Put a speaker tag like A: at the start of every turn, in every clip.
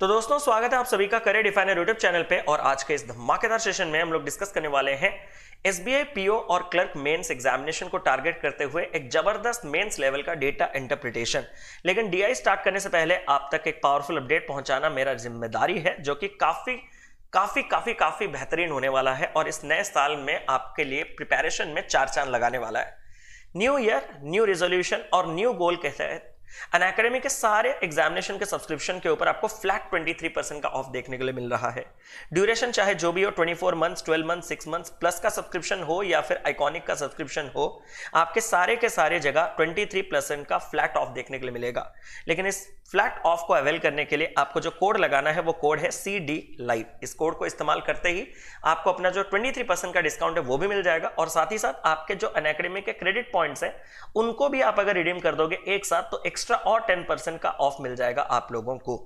A: तो दोस्तों स्वागत है आप सभी का करियर डिफाइनर यूट्यूब चैनल पे। और आज के इस धमाकेदार सेशन में हम लोग डिस्कस करने वाले हैं एसबीआई पीओ और क्लर्क मेंस एग्जामिनेशन को टारगेट करते हुए एक जबरदस्त मेंस लेवल का डेटा इंटरप्रिटेशन। लेकिन डीआई स्टार्ट करने से पहले आप तक एक पावरफुल अपडेट पहुंचाना मेरा जिम्मेदारी है, जो कि काफी बेहतरीन होने वाला है और इस नए साल में आपके लिए प्रिपरेशन में चार चांद लगाने वाला है। न्यू ईयर न्यू रिजोल्यूशन और न्यू गोल के तहत अनअकैडमी के सारे एग्जामिनेशन के सब्सक्रिप्शन के ऊपर आपको फ्लैट 23% का ऑफ देखने के लिए मिल रहा है। ड्यूरेशन चाहे जो भी हो, 24 मंथ्स, 12 मंथ्स, 6 मंथ्स प्लस का सब्सक्रिप्शन हो या फिर आइकॉनिक का सब्सक्रिप्शन हो, आपके सारे के सारे जगह 23% का फ्लैट ऑफ देखने के लिए मिलेगा। लेकिन इस फ्लैट ऑफ को अवेल करने के लिए आपको जो कोड लगाना है वो कोड है CD लाइव। इस कोड को इस्तेमाल करते ही आपको अपना जो 23% का डिस्काउंट है वो भी मिल जाएगा और साथ ही साथ आपके जो अनअकैडमी के क्रेडिट पॉइंट्स है उनको भी आप अगर रिडीम कर दोगे एक साथ तो एक्स्ट्रा और 10% का ऑफ मिल जाएगा आप लोगों को।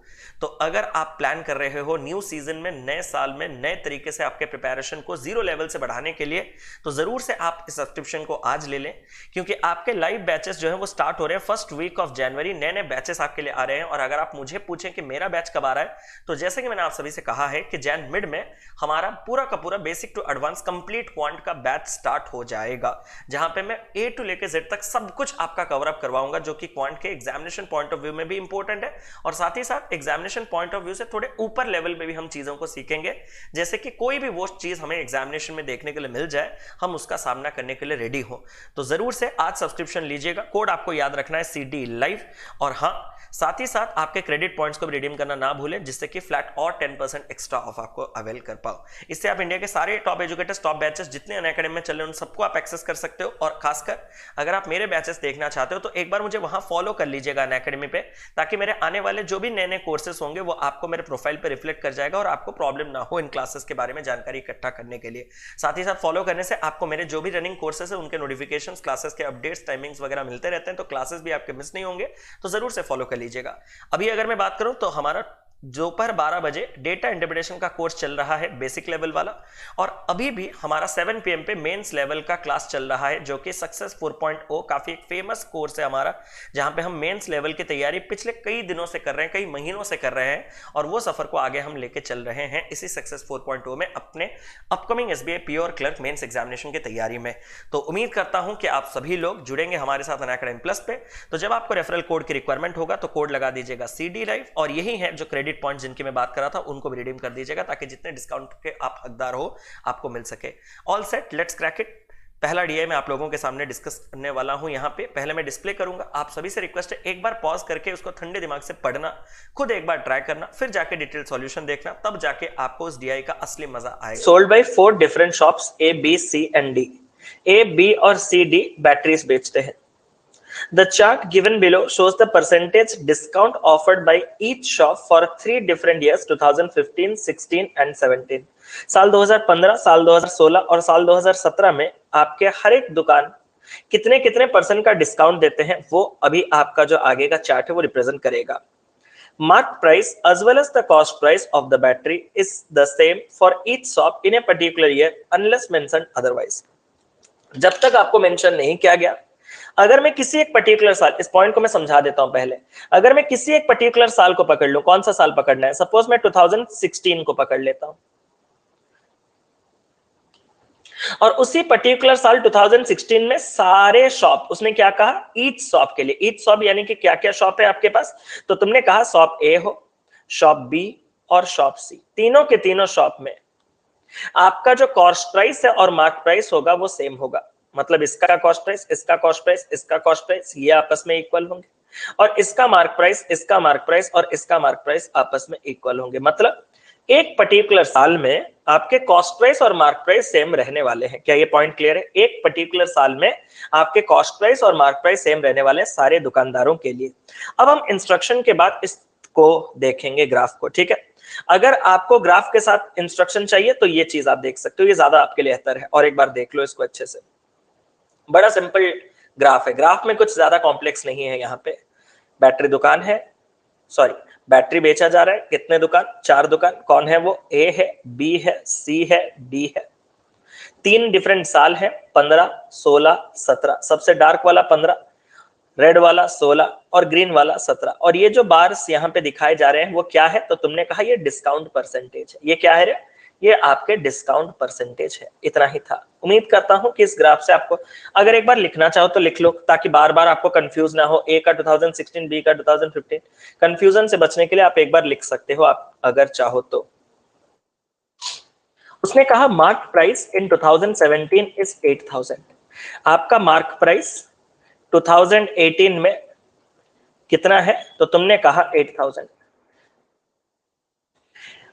A: तो अगर आप प्लान कर रहे हो न्यू सीजन में, नए साल में नए तरीके से आपके प्रिपरेशन को जीरो लेवल से बढ़ाने के लिए, तो जरूर से आप इस सब्सक्रिप्शन को आज ले लें, क्योंकि आपके लाइव बैचेस जो है वो स्टार्ट हो रहे हैं फर्स्ट वीक ऑफ जनवरी। नए बैचेस आपके लिए आ रहे हैं और अगर आप मुझे पूछें कि मेरा बैच कब आ रहा है, तो जैसे कि मैंने आप सभी से कहा है कि जैन मिड में हमारा पूरा का पूरा basic to advance complete quant का बैच स्टार्ट हो जाएगा, जहां पे मैं ए टू लेके जेड तक सब कुछ आपका कवर अप करवाऊंगा, जो कि क्वांट के एग्जामिनेशन पॉइंट ऑफ व्यू में भी इंपॉर्टेंट है और साथ ही साथ एग्जामिनेशन पॉइंट ऑफ व्यू से थोड़े ऊपर लेवल पे भी हम चीजों को सीखेंगे। जैसे कि कोई भी वो चीज हमें एग्जामिनेशन में देखने के लिए मिल जाए, हम उसका सामना करने के लिए रेडी हो। तो जरूर से आज सब्सक्रिप्शन लीजिएगा। कोड आपको याद रखना है CD लाइव। और हाँ, साथ ही साथ आपके क्रेडिट पॉइंट्स को भी रिडीम करना ना भूलें, जिससे कि फ्लैट और 10% एक्स्ट्रा ऑफ आपको अवेल कर पाओ। इससे आप इंडिया के सारे टॉप एजुकेटर्स, टॉप बैचेस जितने अनअकैडमी में चल रहे हैं उन सबको आप एक्सेस कर सकते हो। और खासकर अगर आप मेरे बैचेस देखना चाहते हो तो एक बार मुझे वहां फॉलो कर लीजिएगा अनअकैडमी पे, ताकि मेरे आने वाले जो भी नए नए कोर्सेस होंगे वो आपको मेरे प्रोफाइल पे रिफ्लेक्ट कर जाएगा और आपको प्रॉब्लम ना हो इन क्लासेस के बारे में जानकारी इकट्ठा करने के लिए। साथ ही साथ फॉलो करने से आपको मेरे जो भी रनिंग कोर्सेस है उनके नोटिफिकेशंस, क्लासेस के अपडेट्स, टाइमिंग्स वगैरह मिलते रहते हैं, तो क्लासेस भी आपके मिस नहीं होंगे। तो जरूर से फॉलो कर लीजिएगा। अभी अगर मैं बात करूं तो हमारा दोपहर 12 बजे डेटा इंटरप्रिटेशन का कोर्स चल रहा है, बेसिक लेवल वाला, और अभी भी हमारा 7 PM पे मेंस लेवल का क्लास चल रहा है, जो कि सक्सेस 4.0 काफी एक फेमस कोर्स है हमारा, जहां पे हम मेंस लेवल की तैयारी पिछले कई दिनों से कर रहे हैं, कई महीनों से कर रहे हैं और वो सफर को आगे हम लेके चल रहे हैं इसी सक्सेस 4.0 में अपने अपकमिंग SBI पीओ और क्लर्क मेंस एग्जामिनेशन की तैयारी में। तो उम्मीद करता हूं कि आप सभी लोग जुड़ेंगे हमारे साथ अनअकैडमी प्लस पे। तो जब आपको रेफरल कोड की रिक्वायरमेंट होगा तो कोड लगा दीजिएगा CD लाइव, और यही है जो क्रेडिट पॉइंट जिनकी मैं बात कर रहा था उनको भी रिडीम कर दीजिएगा, ताकि जितने डिस्काउंट के आप हकदार हो आपको मिल सके। All set, let's crack it. पहला डीआई मैं आप लोगों के सामने डिस्कस करने वाला हूं। यहां पे पहले मैं डिस्प्ले करूंगा, आप सभी से रिक्वेस्ट है एक बार पॉज करके उसको ठंडे दिमाग से पढ़ना, खुद एक बार ट्राई करना, फिर जाके डिटेल सॉल्यूशन देखना, तब जाके आपको उस डीआई का असली मजा आएगा। Sold by 4 different shops A, B, C and D। A, B और C, D बैटरीज बेचते हैं। The chart given below shows the percentage discount offered by each shop for 3 different years 2015, 16 and 17। साल 2015, साल 2016 और साल 2017 में आपके हर एक दुकान कितने कितने % का डिस्काउंट देते हैं, वो अभी आपका जो आगे का चार्ट है वो रिप्रेजेंट करेगा। Marked price as well as the cost price of the battery is the same for each shop in a particular year unless mentioned otherwise। जब तक आपको मेंशन नहीं किया गया, अगर मैं किसी एक पर्टिकुलर साल, इस पॉइंट को मैं समझा देता हूं पहले, अगर मैं किसी एक पर्टिकुलर साल को पकड़ लूं, कौन सा साल पकड़ना है, सपोज मैं 2016 को पकड़ लेता हूं, और उसी पर्टिकुलर साल 2016 में सारे शॉप, उसने क्या कहा, ईच शॉप के लिए, ईच शॉप यानी कि क्या क्या शॉप है आपके पास, तो तुमने कहा शॉप A हो, शॉप B और शॉप C, तीनों के तीनों शॉप में आपका जो कॉस्ट प्राइस है और मार्क प्राइस होगा वो सेम होगा। मतलब इसका कॉस्ट प्राइस, इसका कॉस्ट प्राइस, इसका कॉस्ट प्राइस, ये आपस में इक्वल होंगे, और इसका मार्क प्राइस, इसका मार्क प्राइस और इसका मार्क प्राइस आपस में इक्वल होंगे। मतलब एक पर्टिकुलर साल में आपके कॉस्ट प्राइस और मार्क प्राइस सेम रहने वाले हैं। क्या ये पॉइंट क्लियर है? एक पर्टिकुलर साल में आपके कॉस्ट प्राइस और मार्क प्राइस सेम रहने वाले हैं सारे दुकानदारों के लिए। अब हम इंस्ट्रक्शन के बाद इसको देखेंगे, ग्राफ को, ठीक है। अगर आपको ग्राफ के साथ इंस्ट्रक्शन चाहिए तो ये चीज आप देख सकते हो, ये ज्यादा आपके लिए बेहतर है। और एक बार देख लो इसको अच्छे से, बड़ा सिंपल ग्राफ है, ग्राफ में कुछ ज्यादा कॉम्प्लेक्स नहीं है। यहाँ पे बैटरी दुकान है, सॉरी बैटरी बेचा जा रहा है, कितने दुकान, 4 दुकान, कौन है वो, A है, B है, C है, D है। 3 डिफरेंट साल है, 15, 16, 17, सबसे डार्क वाला 15, रेड वाला 16 और ग्रीन वाला 17, और ये जो बार्स यहाँ पे दिखाए जा रहे हैं वो क्या है, तो तुमने कहा ये डिस्काउंट परसेंटेज है। ये क्या है रे? ये आपके डिस्काउंट परसेंटेज है। इतना ही था। उम्मीद करता हूं कि इस ग्राफ से आपको, अगर एक बार लिखना चाहो तो लिख लो, ताकि बार बार आपको कंफ्यूज ना हो। ए का 2016, बी का 2015, कंफ्यूजन से बचने के लिए आप एक बार लिख सकते हो, आप अगर चाहो तो। उसने कहा मार्क प्राइस इन 2017 इज 8000। आपका मार्क प्राइस 2018 में कितना है, तो तुमने कहा 8000।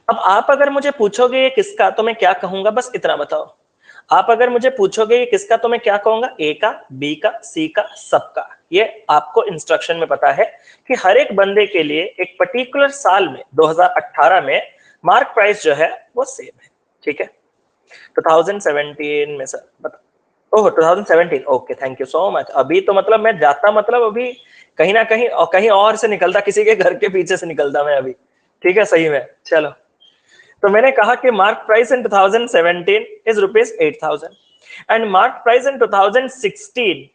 A: अब आप अगर मुझे पूछोगे ये किसका, तो मैं क्या कहूंगा, बस इतना बताओ। आप अगर मुझे पूछोगे ये किसका, तो मैं क्या कहूंगा, ए का, बी का, सी का, सबका। ये आपको इंस्ट्रक्शन में पता है कि हर एक बंदे के लिए एक पर्टिकुलर साल में 2018 में मार्क प्राइस जो है वो सेम है। ठीक है, 2017 में सर बता। ओह 2017, okay, thank you so much. अभी तो मतलब मैं जाता, मतलब अभी कहीं ना कहीं और से निकलता, किसी के घर के पीछे से निकलता मैं अभी। ठीक है, सही में। चलो, तो मैंने कहा कि mark price in 2017 is rupees 8000 and mark price in 2016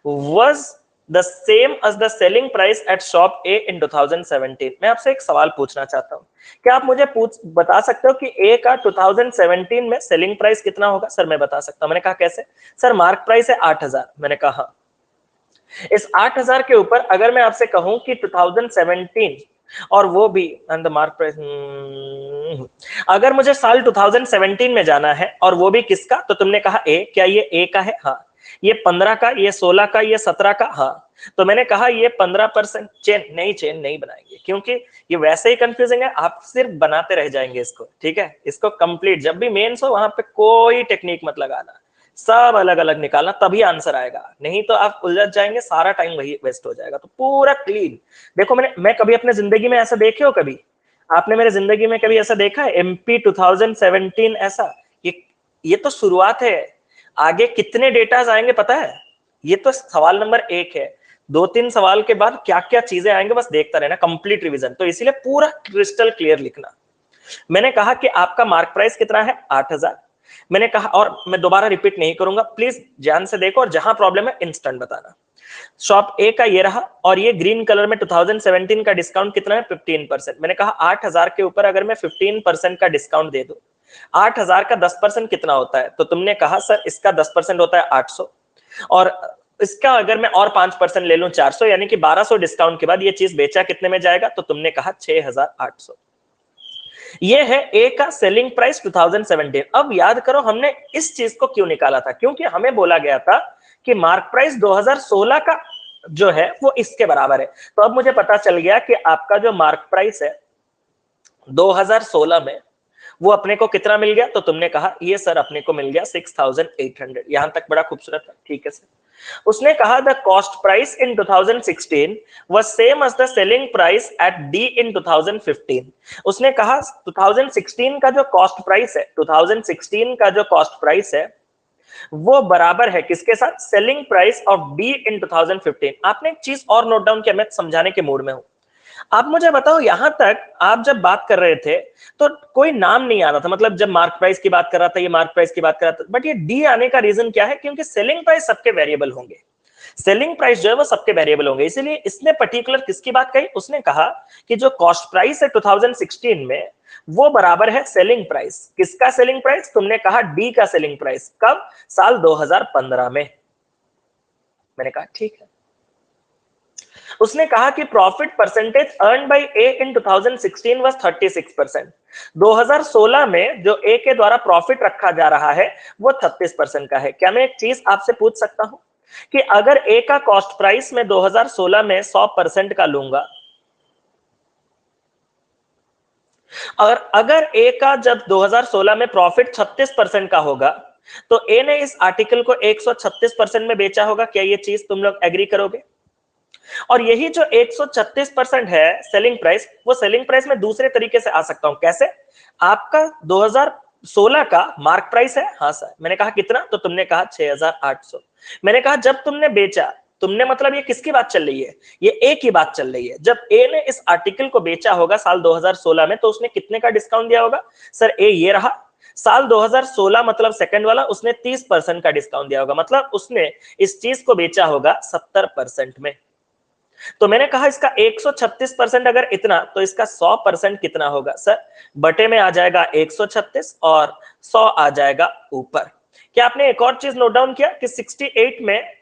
A: was the same as the selling price at shop A in 2017। मैं आपसे एक सवाल पूछना चाहता हूं, क्या आप मुझे बता सकते हो कि A का 2017 में सेलिंग प्राइस कितना होगा? सर मैं बता सकता हूं। मैंने कहा कैसे? सर मार्क प्राइस है 8000। मैंने कहा इस 8000 के ऊपर अगर मैं आपसे कहूं कि 2017 और वो भी एंड द मार्क प्राइस, अगर मुझे साल 2017 में जाना है और वो भी किसका, तो तुमने कहा ए। क्या ये ए का है? हाँ। ये 15 का, ये 16 का, ये 17 का? हाँ। तो मैंने कहा ये 15% चेन नहीं बनाएंगे, क्योंकि ये वैसे ही कंफ्यूजिंग है, आप सिर्फ बनाते रह जाएंगे इसको। ठीक है, इसको कंप्लीट, जब भी मेंस हो वहां पे कोई टेक्निक मत लगाना, सब अलग अलग निकालना, तभी आंसर आएगा, नहीं तो आप उलझ जाएंगे, सारा टाइम वही वेस्ट हो जाएगा। तो पूरा क्लीन देखो। मैं कभी अपने जिंदगी में ऐसा देखे हो? कभी आपने मेरे जिंदगी में कभी ऐसा देखा है? एमपी 2017 ऐसा? ये तो शुरुआत है, आगे कितने डेटाज आएंगे पता है? ये तो सवाल नंबर 1 है। 2-3 सवाल के बाद क्या क्या चीजें आएंगे बस देखता रहना, कंप्लीट रिवीजन। तो इसीलिए पूरा क्रिस्टल क्लियर लिखना। मैंने कहा कि आपका मार्क प्राइस कितना है? 8000। मैंने कहा, और मैं दोबारा रिपीट नहीं करूंगा, प्लीज ध्यान से देखो, और जहां प्रॉब्लम है इंस्टेंट बताना। शॉप ए का ये रहा, और ये ग्रीन कलर में 2017 का डिस्काउंट कितना है? 15%। मैंने कहा 8000 के ऊपर अगर मैं 15% का डिस्काउंट दे दूं, 8000 का 10% कितना होता है? तो तुमने कहा सर इसका 10% होता है 800, और इसका अगर मैं और 5% ले लूं 400, यानी कि 1200 डिस्काउंट के बाद ये चीज बेचा कितने में जाएगा? तो तुमने कहा 6800। ये है ए का सेलिंग प्राइस 2017। अब याद करो हमने इस चीज को क्यों निकाला था, क्योंकि हमें बोला गया था कि मार्क प्राइस 2016 का जो है वो इसके बराबर है। तो अब मुझे पता चल गया कि आपका जो मार्क प्राइस है 2016 में वो अपने को कितना मिल गया? तो तुमने कहा ये सर अपने को मिल गया 6800। यहां तक बड़ा खूबसूरत है। ठीक है सर। उसने कहा the cost price in 2016 was same as the selling price at D in 2015। उसने कहा 2016 का जो कॉस्ट प्राइस है, 2016 का जो कॉस्ट प्राइस है वो बराबर है किसके साथ? सेलिंग प्राइस ऑफ डी इन 2015। आपने एक चीज और नोट डाउन किया, मैं समझाने के मूड में हूं। आप मुझे बताओ, यहां तक आप जब बात कर रहे थे तो कोई नाम नहीं आ रहा था, मतलब जब मार्क प्राइस की बात कर रहा था, ये मार्क प्राइस की बात कर रहा था, बट ये डी आने का रीजन क्या है? क्योंकि सेलिंग प्राइस सबके वेरिएबल होंगे, सेलिंग प्राइस जो है वो सबके वेरिएबल होंगे, इसीलिए इसने पर्टिकुलर किसकी बात कही? उसने कहा कि जो कॉस्ट प्राइस है 2016 में वो बराबर है सेलिंग प्राइस। किसका सेलिंग प्राइस? तुमने कहा डी का सेलिंग प्राइस। कब? साल 2015 में। मैंने कहा ठीक है। उसने कहा कि profit percentage earn by A in 2016 was 36%। 2016 में जो ए के द्वारा प्रॉफिट रखा जा रहा है वो 36% का है। क्या मैं एक चीज आपसे पूछ सकता हूं कि अगर ए का कॉस्ट प्राइस में 2016 में 100% का लूंगा, और अगर ए का जब 2016 में प्रॉफिट 36% का होगा, तो ए ने इस आर्टिकल को 136% में बेचा होगा। क्या ये चीज तुम लोग एग्री करोगे? और यही जो 136% है सेलिंग प्राइस, वो सेलिंग प्राइस में दूसरे तरीके से आ सकता हूं। कैसे? आपका 2016 का मार्क प्राइस है। हाँ सर। मैंने कहा कितना? तो तुमने कहा 6800। मैंने कहा जब तुमने बेचा, तुमने मतलब ये किसकी बात चल रही है? ये ए की बात चल रही है। जब ए ने इस आर्टिकल को बेचा होगा साल 2016 में, तो उसने कितने का डिस्काउंट दिया होगा? सर ए ये रहा, साल 2016 मतलब सेकंड वाला, उसने 30% का डिस्काउंट दिया होगा, मतलब उसने इस चीज को बेचा होगा 70% में। तो मैंने कहा इसका 136% अगर इतना, तो इसका 100% कितना होगा सर? बटे में आ जाएगा 136 और 100 आ जाएगा ऊपर। क्या आपने एक और चीज नोट डाउन किया कि 68 में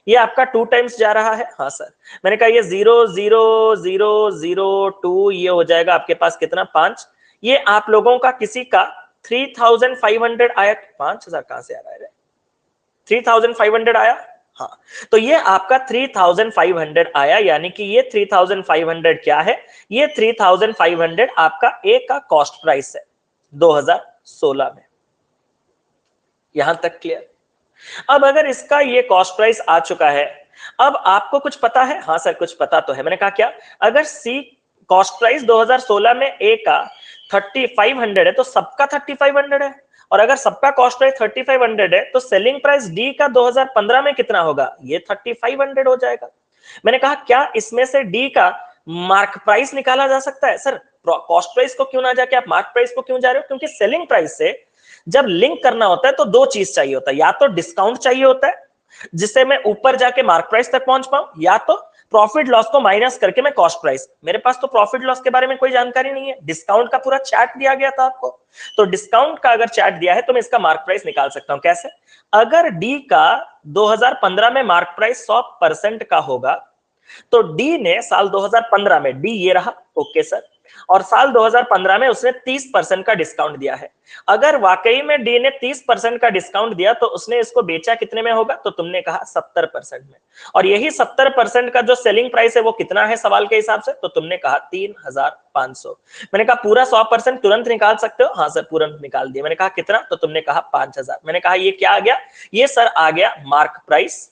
A: ये आपका 2 टाइम्स जा रहा है? हाँ सर। मैंने कहा ये 00002, ये हो जाएगा आपके पास कितना? 5। ये आप लोगों का किसी का 3500 आया। 5000 कहां से आ रहा है? 3500 आया। हाँ, तो ये आपका 3500 आया, यानी कि ये 3500 क्या है? ये 3500 आपका ए का कॉस्ट प्राइस है 2016 में। यहां तक क्लियर? अब अगर इसका ये कॉस्ट प्राइस आ चुका है, अब आपको कुछ पता है? हाँ सर कुछ पता तो है। मैंने कहा क्या? अगर सी कॉस्ट प्राइस 2016 में ए का 3500 है, तो सबका 3500 है, और अगर सबका कॉस्ट प्राइस 3500 है, तो सेलिंग प्राइस डी का 2015 में कितना होगा? ये 3500 हो जाएगा। मैंने कहा क्या इसमें से डी का मार्क प्राइस निकाला जा सकता है? सर कॉस्ट प्राइस को क्यों ना जाके आप मार्क प्राइस को क्यों जा रहे हो? क्योंकि सेलिंग प्राइस से जब लिंक करना होता है तो दो चीज चाहिए होता है, या तो डिस्काउंट चाहिए होता है जिससे मैं ऊपर जाके मार्क प्राइस तक पहुंच पाऊं, या तो प्रॉफिट लॉस को माइनस करके मैं कॉस्ट प्राइस। मेरे पास तो प्रॉफिट लॉस के बारे में कोई जानकारी नहीं है, डिस्काउंट का पूरा चार्ट दिया गया था आपको, तो डिस्काउंट का अगर चार्ट दिया है तो मैं इसका मार्क प्राइस निकाल सकता हूं। कैसे? अगर डी का 2015 में मार्क प्राइस 100% का होगा, तो डी ने साल 2015 में, डी ये रहा, ओके सर, और साल 2015 में उसने 30% का डिस्काउंट दिया है। अगर वाकई में डी ने 30% का डिस्काउंट दिया, तो उसने इसको बेचा कितने में होगा? तो तुमने कहा 70% में, और यही 70% का जो सेलिंग प्राइस है वो कितना है सवाल के हिसाब से? तो तुमने कहा 3500। मैंने कहा पूरा 100% तुरंत निकाल सकते हो? हाँ सर तुरंत निकाल दिया। मैंने कहा कितना? तो तुमने कहा 5000। मैंने कहा ये क्या आ गया? ये सर आ गया मार्क प्राइस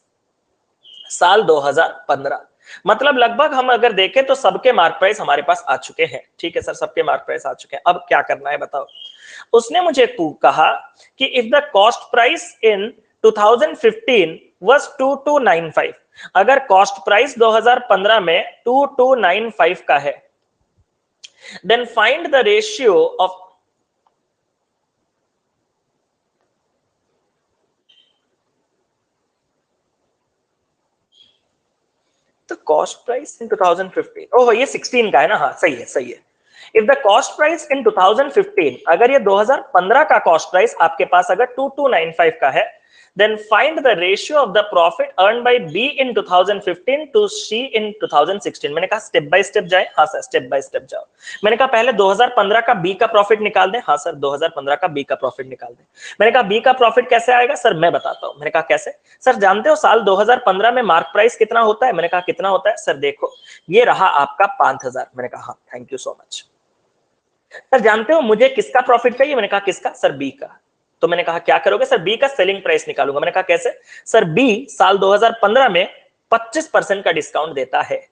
A: साल 2015। मतलब लगभग हम अगर देखें तो सबके मार्क प्राइस हमारे पास आ चुके हैं। ठीक है सर, सबके मार्क प्राइस आ चुके हैं। अब क्या करना है बताओ? उसने मुझे कहा कि if the cost price in 2015 was 2295, अगर कॉस्ट प्राइस 2015 में 2295 का है, then find the ratio of तो कॉस्ट प्राइस इन 2015, ओह ये 16 का है ना? हाँ सही है, सही है। If the cost price in 2015, अगर ये 2015 का कॉस्ट प्राइस आपके पास अगर 2295 का है, then find the ratio of the profit earn by B in 2015 to C in 2016। मैंने कहा स्टेप बाय स्टेप जाए। हाँ सर स्टेप बाय स्टेप जाओ। मैंने कहा पहले 2015 का बी का प्रॉफिट निकाल दें। हाँ सर 2015 का बी का प्रॉफिट निकाल दें। मैंने कहा बी का प्रॉफिट कैसे आएगा? सर मैं बताता हूं। मैंने कहा कैसे? सर जानते हो साल 2015 में मार्क प्राइस कितना होता है? मैंने कहा कितना होता है? सर देखो ये रहा आपका 5000। मैंने कहा हाँ thank you so much. Sir जानते हो मुझे किसका प्रॉफिट चाहिए? मैंने कहा किसका? सर बी का। तो मैंने कहा क्या करोगे? सर बी का सेलिंग प्राइस निकालूंगा। मैंने कहा कैसे? सर बी साल 2015 में 25% का डिस्काउंट देता है।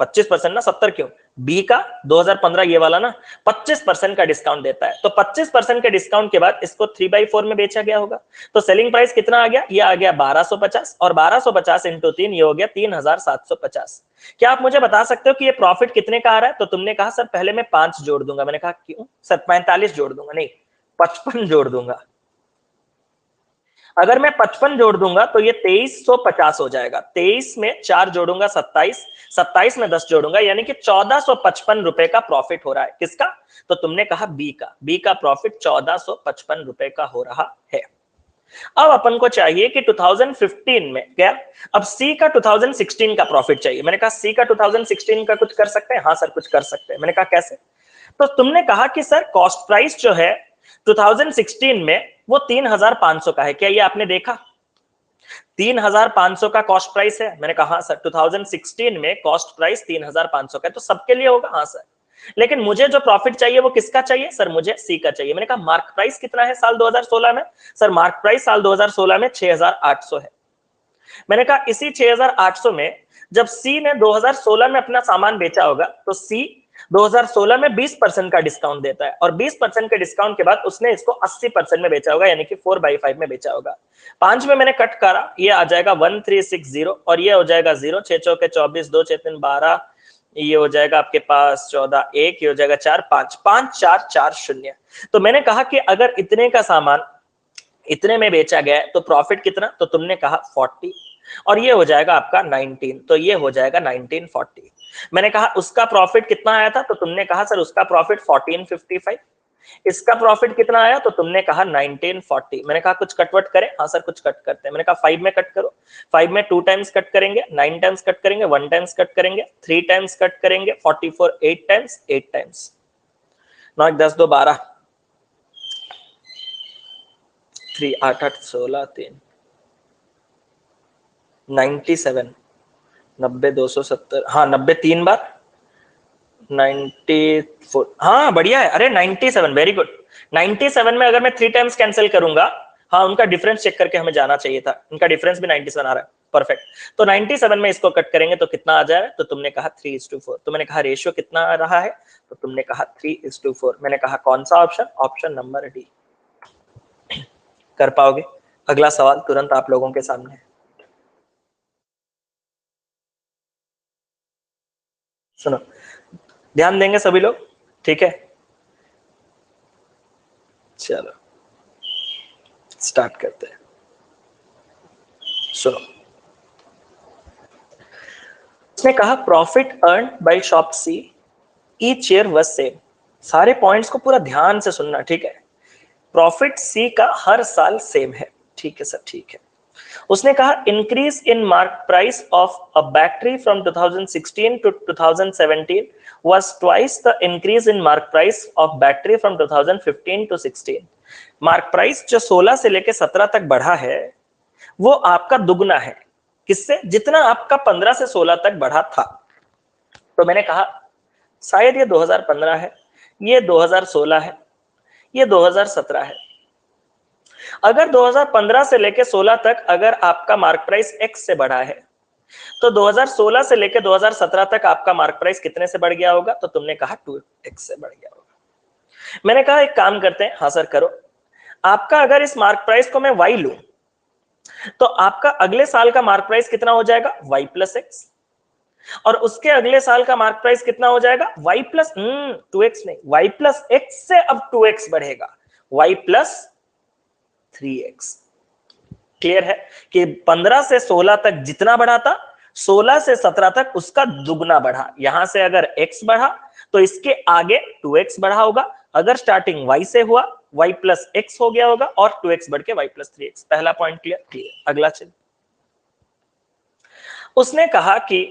A: 25% ना, 70 क्यों? बी का 2015 ये वाला ना 25% का डिस्काउंट देता है, तो 25% के डिस्काउंट के बाद इसको 3/4 में बेचा गया होगा। तो सेलिंग प्राइस कितना आ गया? ये आ गया 1250, और 1250 इंटू 3 ये हो गया 3750। क्या आप मुझे बता सकते हो कि ये प्रॉफिट कितने का आ रहा है? तो तुमने कहा सर पहले मैं 5 जोड़ दूंगा। मैंने कहा क्यों? सर 45 जोड़ दूंगा। नहीं 55 जोड़ दूंगा। अगर मैं 55 जोड़ दूंगा तो ये 2350 हो जाएगा। 23 में 4 जोड़ूंगा 27, 27 में 10 जोड़ूंगा, यानी कि 1455 रुपए का प्रॉफिट हो रहा है। किसका? तो तुमने कहा बी का। बी का प्रॉफिट 1455 रुपए का हो रहा है। अब अपन को चाहिए कि 2015 में क्या? अब सी का 2016 का प्रॉफिट चाहिए। मैंने कहा सी का 2016 का कुछ कर सकते हैं? हाँ सर कुछ कर सकते हैं। मैंने कहा कैसे? तो तुमने कहा कि सर कॉस्ट प्राइस जो है 2016 में वो 3500 का है। क्या ये आपने देखा? 3500 का कॉस्ट प्राइस है। मैंने कहा हाँ सर 2016 में कॉस्ट प्राइस 3500 का है, तो सबके लिए होगा। हाँ सर, लेकिन मुझे जो प्रॉफिट चाहिए वो किसका चाहिए? सर मुझे सी का चाहिए। मैंने कहा मार्क प्राइस कितना है साल 2016 में? सर मार्क प्राइस साल 2016 में 6800 है। मैंने कहा इसी 6800 में जब सी ने 2016 में अपना सामान बेचा होगा, तो सी 2016 में 20% का डिस्काउंट देता है, और 20% के डिस्काउंट के बाद उसने इसको 80% में बेचा होगा, यानी कि 4/5 में बेचा होगा। 5 में मैंने कट करा, ये आ जाएगा 1360, और ये हो जाएगा 0, 6 चौके 24, 2 6 3 12, ये हो जाएगा आपके पास 14, 1, ये हो जाएगा 4, 5, 5, 4, 4, 0। तो मैंने कहा कि अगर इतने का सामान इतने में बेचा गया है तो प्रॉफिट कितना, तो तुमने कहा 40, और ये हो जाएगा आपका 19, तो ये हो जाएगा 1940। मैंने कहा उसका प्रॉफिट कितना आया था, तो तुमने कहा सर उसका प्रॉफिट 1455। इसका प्रॉफिट कितना आया, तो तुमने कहा 1940। मैंने कहा कुछ कटवट करें, हाँ सर कुछ कट करते हैं। मैंने कहा 5 में कट करो, 5 में 2 टाइम्स कट करेंगे, 9 टाइम्स कट करेंगे, 1 टाइम्स कट करेंगे, 3 टाइम्स कट करेंगे, 44, 8 टाइम्स, 8 टाइम्स, 9, 10, 2, 12, 3, 8, 8, 16, 3, 97, 90, 270, हाँ 90 3 बार, 94, हाँ बढ़िया है, अरे 97, वेरी गुड। 97 में अगर मैं 3 टाइम्स कैंसिल करूंगा, हाँ उनका डिफरेंस चेक करके हमें जाना चाहिए था, इनका डिफरेंस भी 97 आ रहा है, परफेक्ट। तो 97 में इसको कट करेंगे तो कितना आ जाएगा, तो तुमने कहा 3:4। तो मैंने कहा रेशियो कितना आ रहा है, तो तुमने कहा 3:4। मैंने कहा कौन सा ऑप्शन, ऑप्शन नंबर डी। कर पाओगे? अगला सवाल तुरंत आप लोगों के सामने। सुनो, ध्यान देंगे सभी लोग, ठीक है? चलो स्टार्ट करते हैं। सुनो, उसने कहा profit earn bye shop see each year was same. सारे पॉइंट्स को पूरा ध्यान से सुनना, ठीक है? प्रॉफिट सी का हर साल सेम है, ठीक है सर, ठीक है। उसने कहा increase in mark price of a battery from 2016 to 2017 was twice the increase in mark price of battery from 2015 to 16। Mark price जो 16 से लेके 17 तक बढ़ा है वो आपका दुगना है, किससे, जितना आपका 15 से 16 तक बढ़ा था। तो मैंने कहा शायद ये 2015 है, ये 2016 है, ये 2017 है। अगर 2015 से लेके 16 तक अगर आपका मार्क प्राइस x से बढ़ा है, तो 2016 से लेके 2017 तक आपका मार्क प्राइस कितने से बढ़ गया होगा, तो तुमने कहा 2x से बढ़ गया होगा। मैंने कहा एक काम करते हैं, हाँ सर करो। आपका अगर इस मार्क प्राइस को मैं y लूं, तो आपका अगले साल का मार्क प्राइस कितना हो जाएगा, y प्लस एक्स, और उसके अगले साल का मार्क प्राइस कितना हो जाएगा, y प्लस 2x नहीं, y प्लस एक्स से अब 2x बढ़ेगा, y प्लस 3x। क्लियर है कि 15 से 16 तक जितना बढ़ा था, 16 से 17 तक उसका दुगना बढ़ा। यहां से अगर x बढ़ा तो इसके आगे 2x बढ़ा होगा। अगर स्टार्टिंग y से हुआ, y प्लस एक्स हो गया होगा, और 2x बढ़ के y प्लस 3x। पहला पॉइंट क्लियर, क्लियर। अगला चल, उसने कहा कि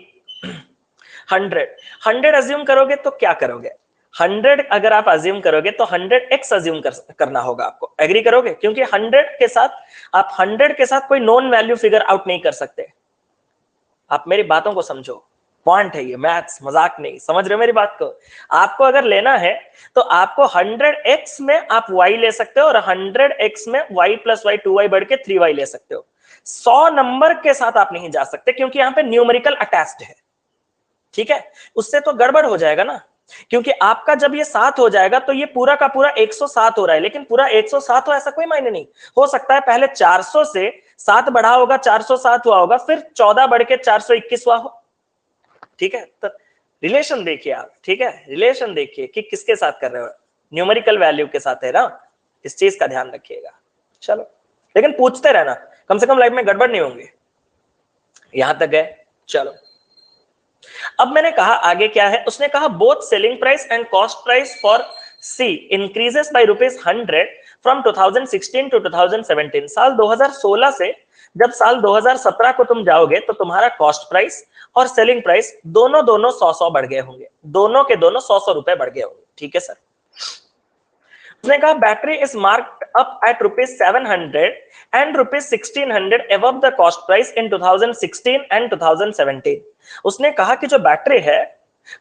A: 100 अज्यूम करोगे तो क्या करोगे, 100 अगर आप अज्यूम करोगे तो 100x अज्यूम करना होगा आपको। एग्री करोगे? क्योंकि 100 के साथ आप 100 के साथ कोई नॉन वैल्यू फिगर आउट नहीं कर सकते। आप मेरी बातों को समझो, पॉइंट है ये, मैथ्स मजाक नहीं, समझ रहे हो मेरी बात को? आपको अगर लेना है तो आपको 100x में आप y ले सकते हो, और 100x में y प्लस y 2y बढ़ के 3y ले सकते हो। 100 नंबर के साथ आप नहीं जा सकते, क्योंकि यहां पे न्यूमेरिकल अटैच्ड है, ठीक है? उससे तो गड़बड़ हो जाएगा ना, क्योंकि आपका जब ये 7 हो जाएगा तो ये पूरा का पूरा 107 हो रहा है, लेकिन पूरा 107 हो ऐसा कोई मायने नहीं। हो सकता है पहले 400 से 7 बढ़ा होगा, 407 हुआ होगा, फिर 14 बढ़ के 421 हुआ हो, ठीक है? तो रिलेशन देखिए आप, ठीक है? रिलेशन देखिए कि किसके साथ कर रहे हो, न्यूमेरिकल वैल्यू के साथ है ना, इस चीज का ध्यान रखिएगा। चलो, लेकिन पूछते रहना, कम से कम लाइफ में गड़बड़ नहीं होंगे। यहां तक गए? चलो, अब मैंने कहा आगे क्या है। उसने कहा both selling price and cost price for C increases by ₹100 from 2016 to 2017। साल 2016 से जब साल 2017 को तुम जाओगे तो तुम्हारा कॉस्ट प्राइस और सेलिंग प्राइस दोनों दोनों 100 बढ़ गए होंगे, दोनों के दोनों 100 रुपए बढ़ गए होंगे, ठीक है सर? उसने कहा battery is marked up at ₹700 and ₹1600 above the cost price in 2016 and 2017। उसने कहा कि जो बैटरी है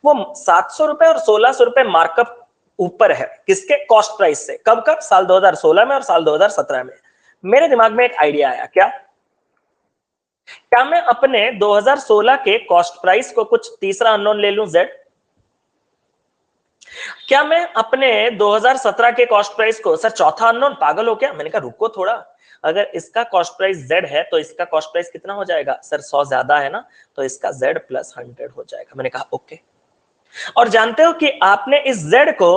A: वो 700 रुपए और 1600 रुपए मार्कअप ऊपर है, किसके? कॉस्ट प्राइस से। कब कब? साल 2016 में और साल 2017 में। मेरे दिमाग में एक आइडिया आया, क्या क्या मैं अपने 2016 के कॉस्ट प्राइस को कुछ तीसरा अननोन ले लूं, जेड? क्या मैं अपने 2017 के कॉस्ट प्राइस को, सर चौथा अननोन, पागल हो क्या? मैंने कहा रुको थोड़ा, अगर इसका कॉस्ट प्राइस z है तो इसका कॉस्ट प्राइस कितना हो जाएगा? सर 100 ज्यादा है ना, तो इसका z प्लस 100 हो जाएगा। मैंने कहा ओके, और जानते हो कि आपने इस Z को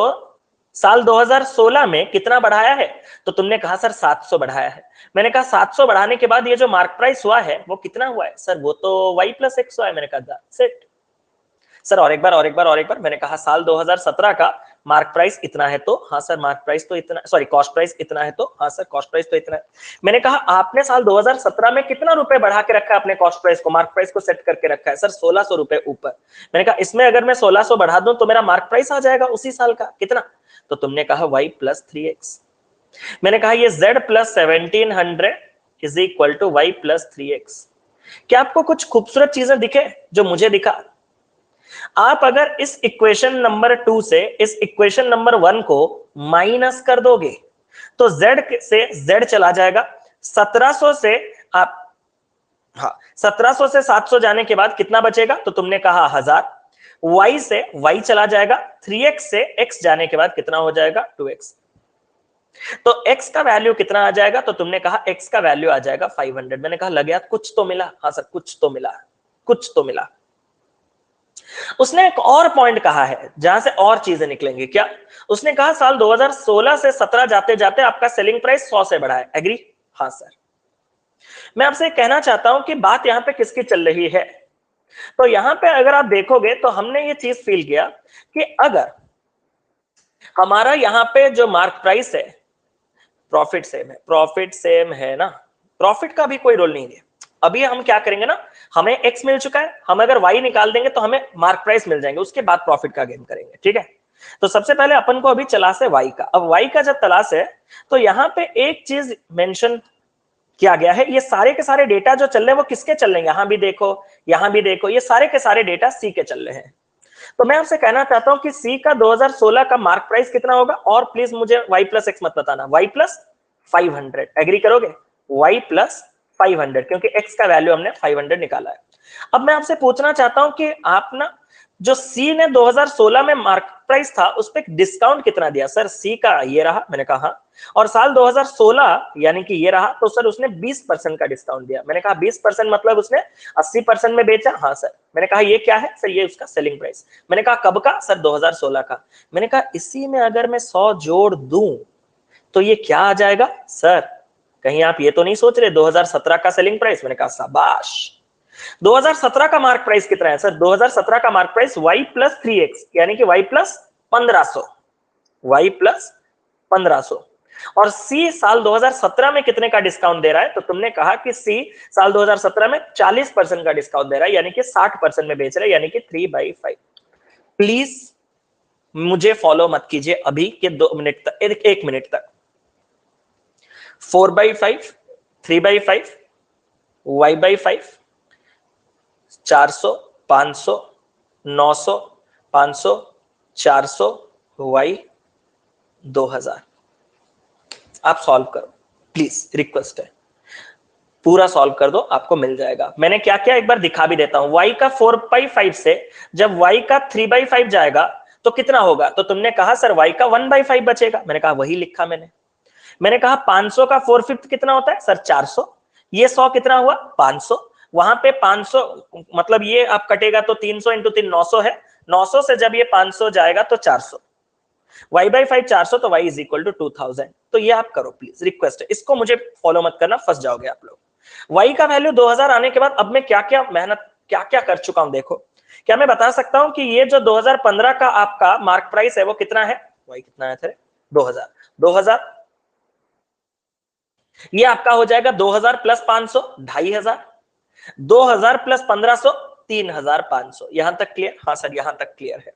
A: साल 2016 में कितना बढ़ाया है? तो तुमने कहा सर 700 बढ़ाया है। मैंने कहा 700 बढ़ाने के बाद ये जो मार्क प्राइस हुआ है वो कितना हुआ है? सर वो तो y प्लस एक्स हुआ है। मैंने कहा सेट। सर और एक बार। मैंने कहा साल 2017 का मार्क प्राइस इतना है, तो हाँ सर मार्क प्राइस तो इतना, सॉरी कॉस्ट प्राइस इतना है, तो हाँ सर कॉस्ट प्राइस तो इतना है। मैंने कहा आपने साल 2017 में कितना रुपए बढ़ा के रखा है अपने कॉस्ट प्राइस को, मार्क प्राइस को सेट करके रखा है? सर 1600 रुपए ऊपर। मैंने कहा इसमें अगर मैं 1600 बढ़ा दूं तो मेरा मार्क प्राइस आ जाएगा उसी साल का कितना? तो तुमने कहा y प्लस 3x। मैंने कहा ये z plus 1700 is equal to y plus 3x। क्या आपको कुछ खूबसूरत चीजें दिखे जो मुझे दिखा? आप अगर इस इक्वेशन नंबर 2 से इस इक्वेशन नंबर 1 को माइनस कर दोगे तो z से z चला जाएगा। 1700 से आप, हाँ 1700 से 700 जाने के बाद कितना बचेगा? तो तुमने कहा 1000। y से y चला जाएगा, 3x से x जाने के बाद कितना हो जाएगा? 2x। तो x का वैल्यू कितना आ जाएगा? तो तुमने कहा x का वैल्यू आ जाएगा 500। मैंने कहा लग गया, कुछ तो मिला। हाँ सर कुछ तो मिला, कुछ तो मिला। उसने एक और पॉइंट कहा है जहां से और चीजें निकलेंगी। क्या? उसने कहा साल 2016 से 17 जाते जाते आपका सेलिंग प्राइस 100 से बढ़ा है। एग्री? हाँ सर। मैं आपसे कहना चाहता हूं कि बात यहां पे किसकी चल रही है। तो यहां पे अगर आप देखोगे तो हमने ये चीज फील किया कि अगर हमारा यहां पे जो मार्क प्राइस है, प्रॉफिट सेम है ना, प्रॉफिट का भी कोई रोल नहीं है। अभी हम क्या करेंगे ना, हमें x मिल चुका है, हम अगर y निकाल देंगे तो हमें मार्क प्राइस मिल जाएंगे, उसके बाद प्रॉफिट का गेन करेंगे। ठीक है, तो सबसे पहले अपन को अभी तलाश है y का। अब y का जब तलाश है तो यहां पे एक चीज मेंशन किया गया है, ये सारे के सारे डेटा जो चल रहे हैं वो किसके चल रहे हैं? यहां भी देखो, यहां भी देखो, ये सारे के सारे डेटा सी के चल रहे हैं। तो मैं आपसे कहना चाहता हूं कि सी का 2016 का मार्क प्राइस कितना होगा? और प्लीज मुझे y प्लस एक्स मत बताना, y प्लस 500। एग्री करोगे? y प्लस 500, क्योंकि x का वैल्यू हमने 500 निकाला है। अब मैं आपसे पूछना चाहता हूं कि आप ना, जो सी ने 2016 में मार्क प्राइस था उस पर डिस्काउंट कितना दिया? सर सी का ये रहा। मैंने कहा हाँ। और साल 2016 यानी कि ये रहा, तो सर उसने 20% का डिस्काउंट दिया। मैंने कहा 20% मतलब उसने 80% में बेचा? हाँ सर। मैंने कहा ये क्या है? सर ये उसका सेलिंग प्राइस। मैंने कहा कब का? सर 2016 का। मैंने कहा इसी में अगर मैं 100 जोड़ दूं तो ये क्या आ जाएगा? सर कहीं आप ये तो नहीं सोच रहे 2017 का सेलिंग प्राइस? मैंने कहा शाबाश। 2017 का मार्क प्राइस कितना है? सर 2017 का mark price y plus 3x यानी कि y प्लस 1500, y प्लस 1500। और C साल 2017 में कितने का डिस्काउंट दे रहा है? तो तुमने कहा कि C साल 2017 में 40% का डिस्काउंट दे रहा है, यानी कि 60% में बेच रहा है, यानी कि 3/5। प्लीज मुझे फॉलो मत कीजिए अभी के 2 मिनट तक, 1 मिनट तक। 4/5, 3/5, y/5, 400, 500, 900, 500, 400, y 2000। आप सॉल्व करो प्लीज, रिक्वेस्ट है, पूरा सॉल्व कर दो, आपको मिल जाएगा। मैंने क्या क्या एक बार दिखा भी देता हूं। y का 4/5 से जब y का 3/5 जाएगा तो कितना होगा? तो तुमने कहा सर y का 1/5 बचेगा। मैंने कहा वही लिखा मैंने कहा 500 का 4/5 कितना होता है? सर 400। ये 100 कितना हुआ? 500। वहां पे 500 मतलब ये आप कटेगा तो 300 इंटू 3 900 है। 900 से जब ये 500 जाएगा तो 400, y/5 400, तो y इज इक्वल टू 2000। तो ये आप करो प्लीज, रिक्वेस्ट है, इसको मुझे फॉलो मत करना, फंस जाओगे आप लोग। y का वैल्यू 2000 आने के बाद अब मैं क्या क्या मेहनत क्या क्या कर चुका हूं देखो। क्या मैं बता सकता हूं कि ये जो 2015 का आपका मार्क प्राइस है वो कितना है? y कितना है? 2000। 2000 ये आपका हो जाएगा 2000 प्लस 500 2500, 2000 प्लस 1500 3500। यहां तक क्लियर? हाँ सर यहां तक क्लियर है।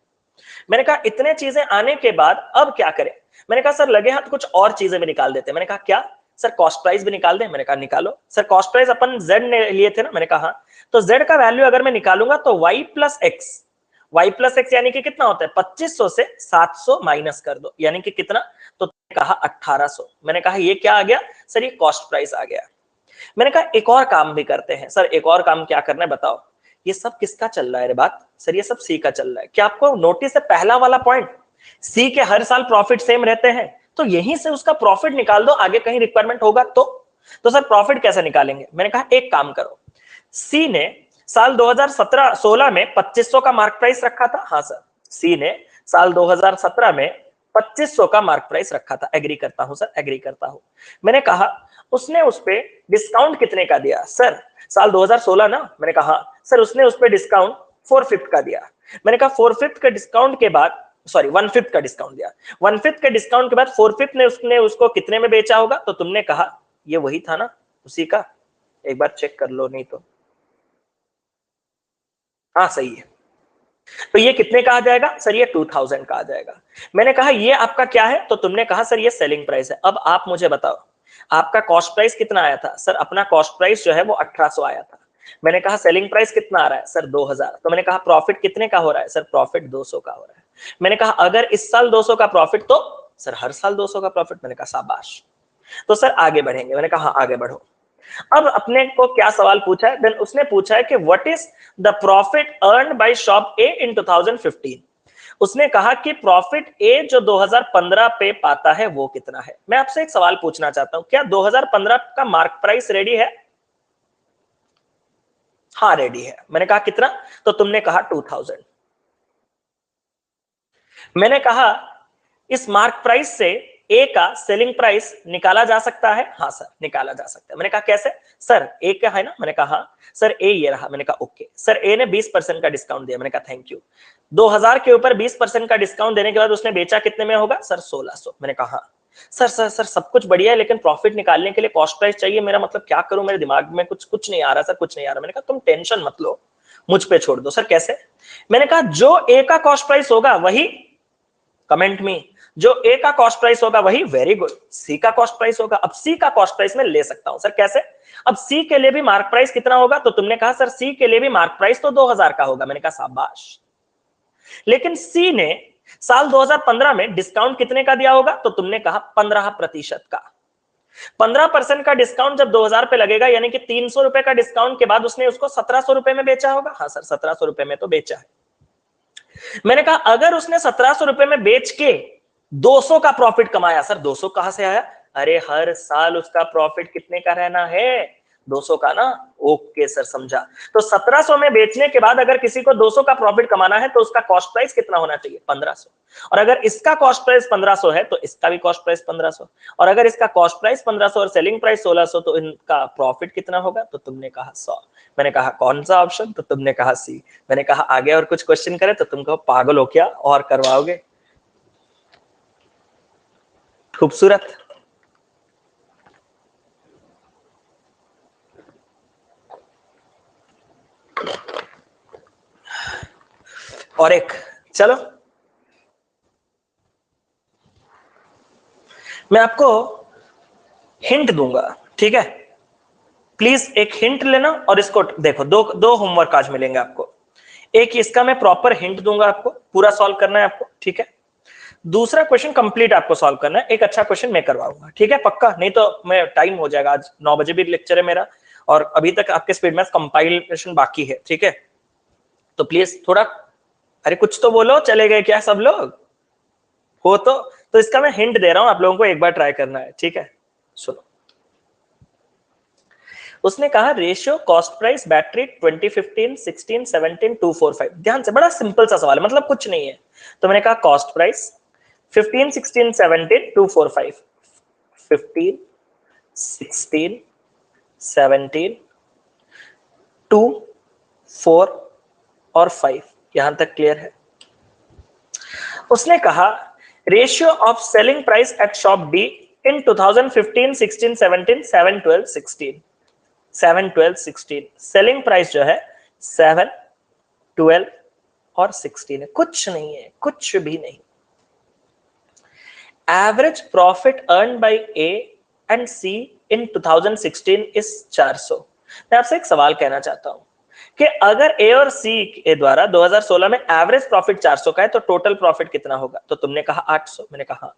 A: मैंने कहा इतने चीजें आने के बाद अब क्या करें? मैंने कहा सर लगे हाथ कुछ और चीजें भी निकाल देते। मैंने कहा क्या? सर कॉस्ट प्राइस भी निकाल दें। मैंने कहा निकालो। सर कॉस्ट प्राइस अपन z ने लिए थे ना? मैंने कहा हाँ। तो z का वैल्यू अगर मैं निकालूंगा तो y प्लस एक्स यानी कि कितना होता है? 2500 से 700 माइनस कर दो, यानी कि कितना? तो कहा 1800। मैंने कहा ये क्या आ गया? सर ये कॉस्ट प्राइस आ गया। मैंने कहा एक और काम भी करते हैं। सर एक और काम क्या करना है बताओ? ये सब किसका चल रहा है रे बात? सर ये सब सी का चल रहा है। क्या आपको नोटिस है पहला वाला पॉइंट? सी के हर साल प्रॉफिट सेम रहते हैं, तो यहीं से उसका प्रॉफिट निकाल दो, आगे कहीं रिक्वायरमेंट होगा तो सर प्रॉफिट कैसे निकालेंगे? मैंने कहा एक काम करो, सी ने साल 2017-16 में 2500 का मार्क प्राइस रखा था। हाँ सर सी ने साल 2017 में 2500 का मार्क प्राइस रखा था। एग्री करता हूं सर, एग्री करता हूं। मैंने कहा उसने उस पे डिस्काउंट कितने का दिया सर? साल 2016 ना? मैंने कहा सर उसने उस पे डिस्काउंट 4/5 का दिया। मैंने कहा 4/5 का डिस्काउंट के बाद, सॉरी 1/5 का डिस्काउंट दिया, 1/5 के डिस्काउंट के बाद 4/5 ने उसने उसको कितने में बेचा होगा? तो तुमने कहा ये वही था ना, उसी का। एक बार चेक कर लो नहीं तो। हाँ सही है। तो ये कितने का आ जाएगा सर? ये 2000 का आ जाएगा। मैंने कहा ये आपका क्या है? तो तुमने कहा सर ये सेलिंग प्राइस है। अब आप मुझे बताओ आपका कॉस्ट प्राइस कितना आया था? सर अपना कॉस्ट प्राइस जो है वो 1800 आया था। मैंने कहा सेलिंग प्राइस कितना आ रहा है? सर 2000। तो मैंने कहा प्रॉफिट कितने का हो रहा है? सर प्रॉफिट 200 का हो रहा है। मैंने कहा अगर इस साल 200 का प्रॉफिट तो सर हर साल 200 का प्रॉफिट। मैंने कहा शाबाश। तो सर आगे बढ़ेंगे। मैंने कहा हाँ आगे बढ़ो। अब अपने को क्या सवाल पूछा है? देन उसने पूछा है कि what is the profit earned by shop A in 2015। उसने कहा कि प्रॉफिट ए जो 2015 पे पाता है वो कितना है। मैं आपसे एक सवाल पूछना चाहता हूं, क्या 2015 का मार्क प्राइस रेडी है? हाँ रेडी है। मैंने कहा कितना? तो तुमने कहा 2000। मैंने कहा इस मार्क प्राइस से ए का सेलिंग प्राइस निकाला जा सकता है? हाँ सर निकाला जा सकता है। मैंने कहा कैसे? सर ए का है ना? मैंने कहा हाँ। सर ए ये रहा। मैंने कहा ओके। सर ए ने 20% का डिस्काउंट दिया। मैंने कहा थैंक यू। 2000 के ऊपर 20% का डिस्काउंट देने के बाद उसने बेचा कितने में होगा? सर 1600। मैंने कहा हाँ। सर सर सर सब कुछ बढ़िया है लेकिन प्रॉफिट निकालने के लिए कॉस्ट प्राइस चाहिए। मेरा मतलब क्या करूं, मेरे दिमाग में कुछ कुछ नहीं आ रहा सर, कुछ नहीं आ रहा। मैंने कहा तुम टेंशन मत लो, मुझ पे छोड़ दो। सर कैसे? मैंने कहा जो ए का कॉस्ट प्राइस होगा वही, कमेंट में, जो ए का कॉस्ट प्राइस होगा वही, वेरी गुड, सी का कॉस्ट प्राइस होगा। अब सी का कॉस्ट प्राइस मैं ले सकता हूं। सर कैसे? अब सी के लिए भी मार्क प्राइस कितना होगा? तो तुमने कहा सर सी के लिए भी मार्क प्राइस तो 2000 का होगा। मैंने कहा शाबाश। लेकिन सी ने साल 2015 में डिस्काउंट कितने का दिया होगा? तो तुमने कहा 15% का। 15% का डिस्काउंट जब 2000 पे लगेगा यानी कि 300 रुपए का डिस्काउंट के बाद उसने उसको 1700 रुपए में बेचा होगा। हाँ सर 1700 रुपए में तो बेचा है। मैंने कहा अगर उसने 1700 रुपए में बेच के 200 का प्रॉफिट कमाया, सर 200 कहां से आया? अरे हर साल उसका प्रॉफिट कितने का रहना है? 200 का ना। ओके सर समझा। तो 1700 में बेचने के बाद अगर किसी को 200 का प्रॉफिट कमाना है तो उसका कॉस्ट प्राइस कितना होना चाहिए? 1500। और अगर इसका कॉस्ट प्राइस 1500 है तो इसका भी कॉस्ट प्राइस 1500। और अगर इसका कॉस्ट प्राइस 1500 और सेलिंग प्राइस 1600 तो इनका प्रॉफिट कितना होगा? तो तुमने कहा 100। मैंने कहा कौन सा ऑप्शन? तो तुमने कहा सी। मैंने कहा आगे और कुछ क्वेश्चन करे तो तुम कहो पागल हो क्या और करवाओगे। खूबसूरत। और एक, चलो मैं आपको हिंट दूंगा, ठीक है? प्लीज एक हिंट लेना और इसको देखो। दो दो होमवर्क आज मिलेंगे आपको। एक इसका मैं प्रॉपर हिंट दूंगा, आपको पूरा सॉल्व करना है आपको, ठीक है? दूसरा क्वेश्चन कंप्लीट आपको सॉल्व करना है। एक अच्छा क्वेश्चन मैं करवाऊंगा, ठीक है? पक्का? नहीं तो मैं टाइम हो जाएगा, आज 9 बजे भी लेक्चर है मेरा और अभी तक आपके स्पीड मैथ्स कंपाइलेशन बाकी है, ठीक है? तो प्लीज थोड़ा, अरे कुछ तो बोलो, चले गए क्या सब लोग? हो तो इसका मैं हिंट दे रहा हूं, आप लोगों को एक बार ट्राई करना है, ठीक है? सुनो। उसने कहा रेशियो कॉस्ट प्राइस बैटरी 2015 16 17 245। ध्यान से, बड़ा सिंपल सा सवाल है, मतलब कुछ नहीं है। तो मैंने कहा कॉस्ट प्राइस 15 16 17 245। 15 16 17 2 4 और 5। यहां तक क्लियर है? उसने कहा ratio of selling price at shop B in 2015 16 17 7 12 16। 7 12 16 selling price जो है 7 12 और 16 है। कुछ नहीं है, कुछ भी नहीं। Average profit earn by A and C in 2016 is 400। मैं आपसे एक सवाल कहना चाहता हूं कि अगर ए और सी के द्वारा 2016 में एवरेज प्रॉफिट 400 का है तो टोटल प्रॉफिट कितना होगा? तो तुमने कहा 800। मैंने कहा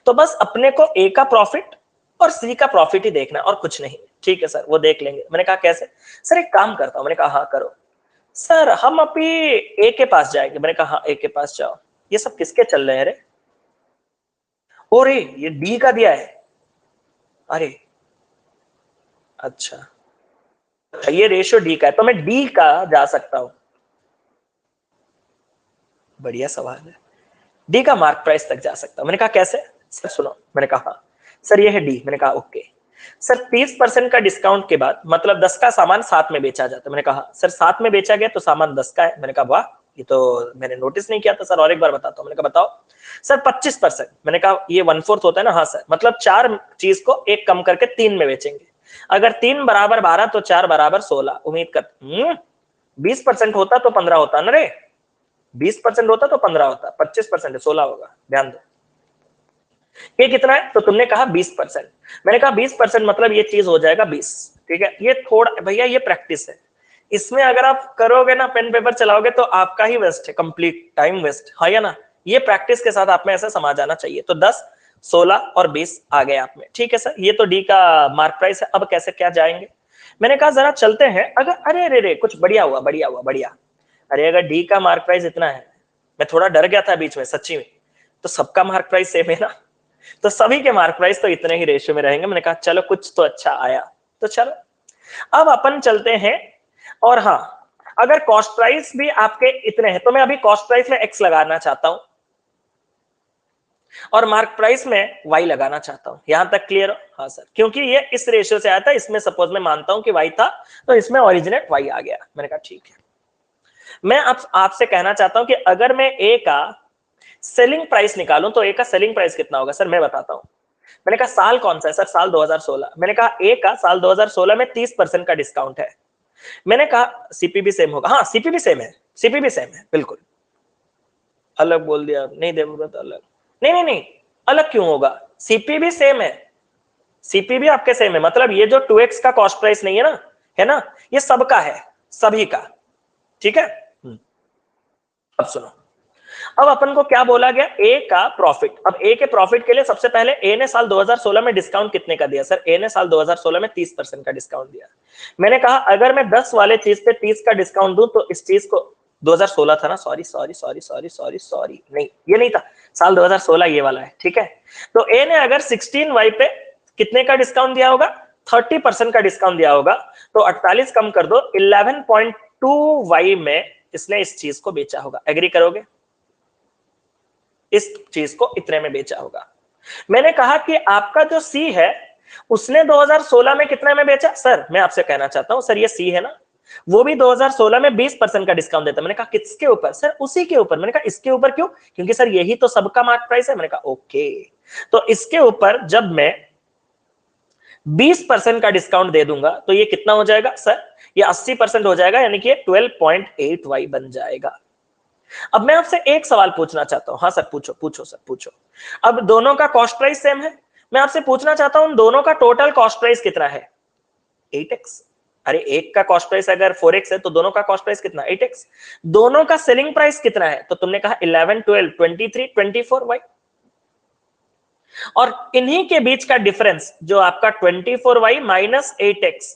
A: तो बस अपने को ए का प्रॉफिट और सी का प्रॉफिट ही देखना और कुछ नहीं। ठीक है सर, वो देख लेंगे। मैंने कहा कैसे? सर एक काम करता हूं। मैंने कहा हाँ करो। सर हम अभी ए के पास जाएंगे। मैंने कहा हाँ ए के पास जाओ। ये सब किसके चल रहे हैं रे? ओ रे ये डी का दिया है। अरे अच्छा, ये रेशियो डी का है तो मैं डी का जा सकता हूं। बढ़िया सवाल है। डी का मार्क प्राइस तक जा सकता हूं। मैंने कहा कैसे सर, सुनो। मैंने कहा हाँ सर ये है डी। मैंने कहा ओके सर 30% का डिस्काउंट के बाद मतलब 10 का सामान 7 में बेचा जाता है। मैंने कहा सर 7 में बेचा गया तो सामान 10 का है। मैंने कहा वाह ये तो मैंने नोटिस नहीं किया था सर, और एक बार बताता हूँ। मैंने कहा बताओ सर 25%। मैंने कहा ये 1/4 होता है ना। हाँ सर, मतलब 4 चीज को एक कम करके 3 में बेचेंगे। अगर 3 बराबर 12 तो 4 बराबर 16। उम्मीद कर 20% होता तो 15 होता ना रे। 20% होता तो 15 होता, 25% है 16 होगा। ध्यान दो ये कितना है, तो तुमने कहा 20%। मैंने कहा 20% मतलब ये चीज हो जाएगा 20। ठीक है, ये थोड़ा भैया ये प्रैक्टिस है। इसमें अगर आप करोगे ना पेन पेपर चलाओगे तो आपका ही वेस्ट है, कंप्लीट टाइम वेस्ट है या ना। ये प्रैक्टिस के साथ आप में ऐसा समझ आना चाहिए। तो 10, 16 और 20 आ गए आप में। ठीक है सर, ये तो डी का मार्क प्राइस है। अब कैसे क्या जाएंगे। मैंने कहा जरा चलते हैं। अगर अरे अरे रे कुछ बढ़िया हुआ, बढ़िया हुआ, बढ़िया। अरे अगर डी का मार्क प्राइस इतना है, मैं थोड़ा डर गया था बीच में सच्ची में, तो सबका मार्क प्राइस सेम है ना, तो सभी के मार्क प्राइस तो इतने ही रेशियो में रहेंगे। मैंने कहा चलो कुछ तो अच्छा आया। तो चलो अब अपन चलते हैं। और हाँ, अगर कॉस्ट प्राइस भी आपके इतने हैं तो मैं अभी कॉस्ट प्राइस में एक्स लगाना चाहता हूं और मार्क प्राइस में वाई लगाना चाहता हूं। यहां तक क्लियर हो। हाँ सर, क्योंकि ये इस रेशियो से आया था। इसमें सपोज मैं मानता हूं कि वाई था तो इसमें ओरिजिनेट वाई आ गया। मैंने कहा ठीक है। मैं आपसे कहना चाहता हूं कि अगर मैं ए का सेलिंग प्राइस निकालूं तो ए का सेलिंग प्राइस कितना होगा सर, मैं बताता हूं। मैंने कहा साल कौन सा है सर, साल 2016। मैंने कहा ए का साल 2016 में 30% का डिस्काउंट है। मैंने कहा सीपीबी सेम होगा। हाँ सीपीबी सेम है, सीपीबी सेम है बिल्कुल। अलग बोल दिया, नहीं दे तो अलग। नहीं नहीं नहीं, अलग क्यों होगा, सीपीबी सेम है। सीपीबी आपके सेम है, मतलब ये जो 2x का कॉस्ट प्राइस नहीं है ना, है ना, ये सबका है, सभी का। ठीक है। अब सुनो, अब अपन को क्या बोला गया, ए का प्रॉफिट। अब ए के प्रॉफिट के लिए सबसे पहले ए ने साल 2016 में डिस्काउंट कितने का दिया सर, ए ने साल 2016 में 30% का डिस्काउंट दिया। मैंने कहा अगर मैं 10 वाले चीज पे 30 का डिस्काउंट दूं तो इस चीज को 2016 था ना, sorry sorry sorry sorry sorry sorry, नहीं ये नहीं था, साल 2016 ये वाला है। ठीक है, तो ए ने अगर 16y पे कितने का डिस्काउंट दिया होगा, 30% का डिस्काउंट दिया होगा। तो 48 कम कर दो, 11.2y में इसने इस चीज को बेचा होगा। एग्री करोगे, इस चीज को इतने में बेचा होगा। मैंने कहा कि आपका जो सी है उसने 2016 में कितने में बेचा सर, मैं आपसे कहना चाहता हूं सर ये सी है ना, वो भी 2016 में 20% का डिस्काउंट देता। मैंने कहा किसके ऊपर सर, उसी के ऊपर। मैंने कहा इसके ऊपर क्यों, क्योंकि सर यही तो सबका मार्क प्राइस है। मैंने कहा ओके, तो इसके ऊपर जब मैं 20% का डिस्काउंट दे दूंगा तो ये कितना हो जाएगा सर, ये 80% हो जाएगा, यानी कि 12.8y बन जाएगा। अब मैं आपसे एक सवाल पूछना चाहता हूं। हाँ सर पूछो पूछो सर पूछो। अब दोनों का कॉस्ट प्राइस सेम है, मैं आपसे पूछना चाहता हूं दोनों का टोटल कॉस्ट प्राइस कितना है, 8x। अरे एक का कॉस्ट प्राइस अगर 4x है तो दोनों का कॉस्ट प्राइस कितना, 8x। दोनों का सेलिंग प्राइस कितना है, तो तुमने कहा 11, 12, 23, 24y। और इन्हीं के बीच का डिफरेंस जो आपका 24y माइनस 8x,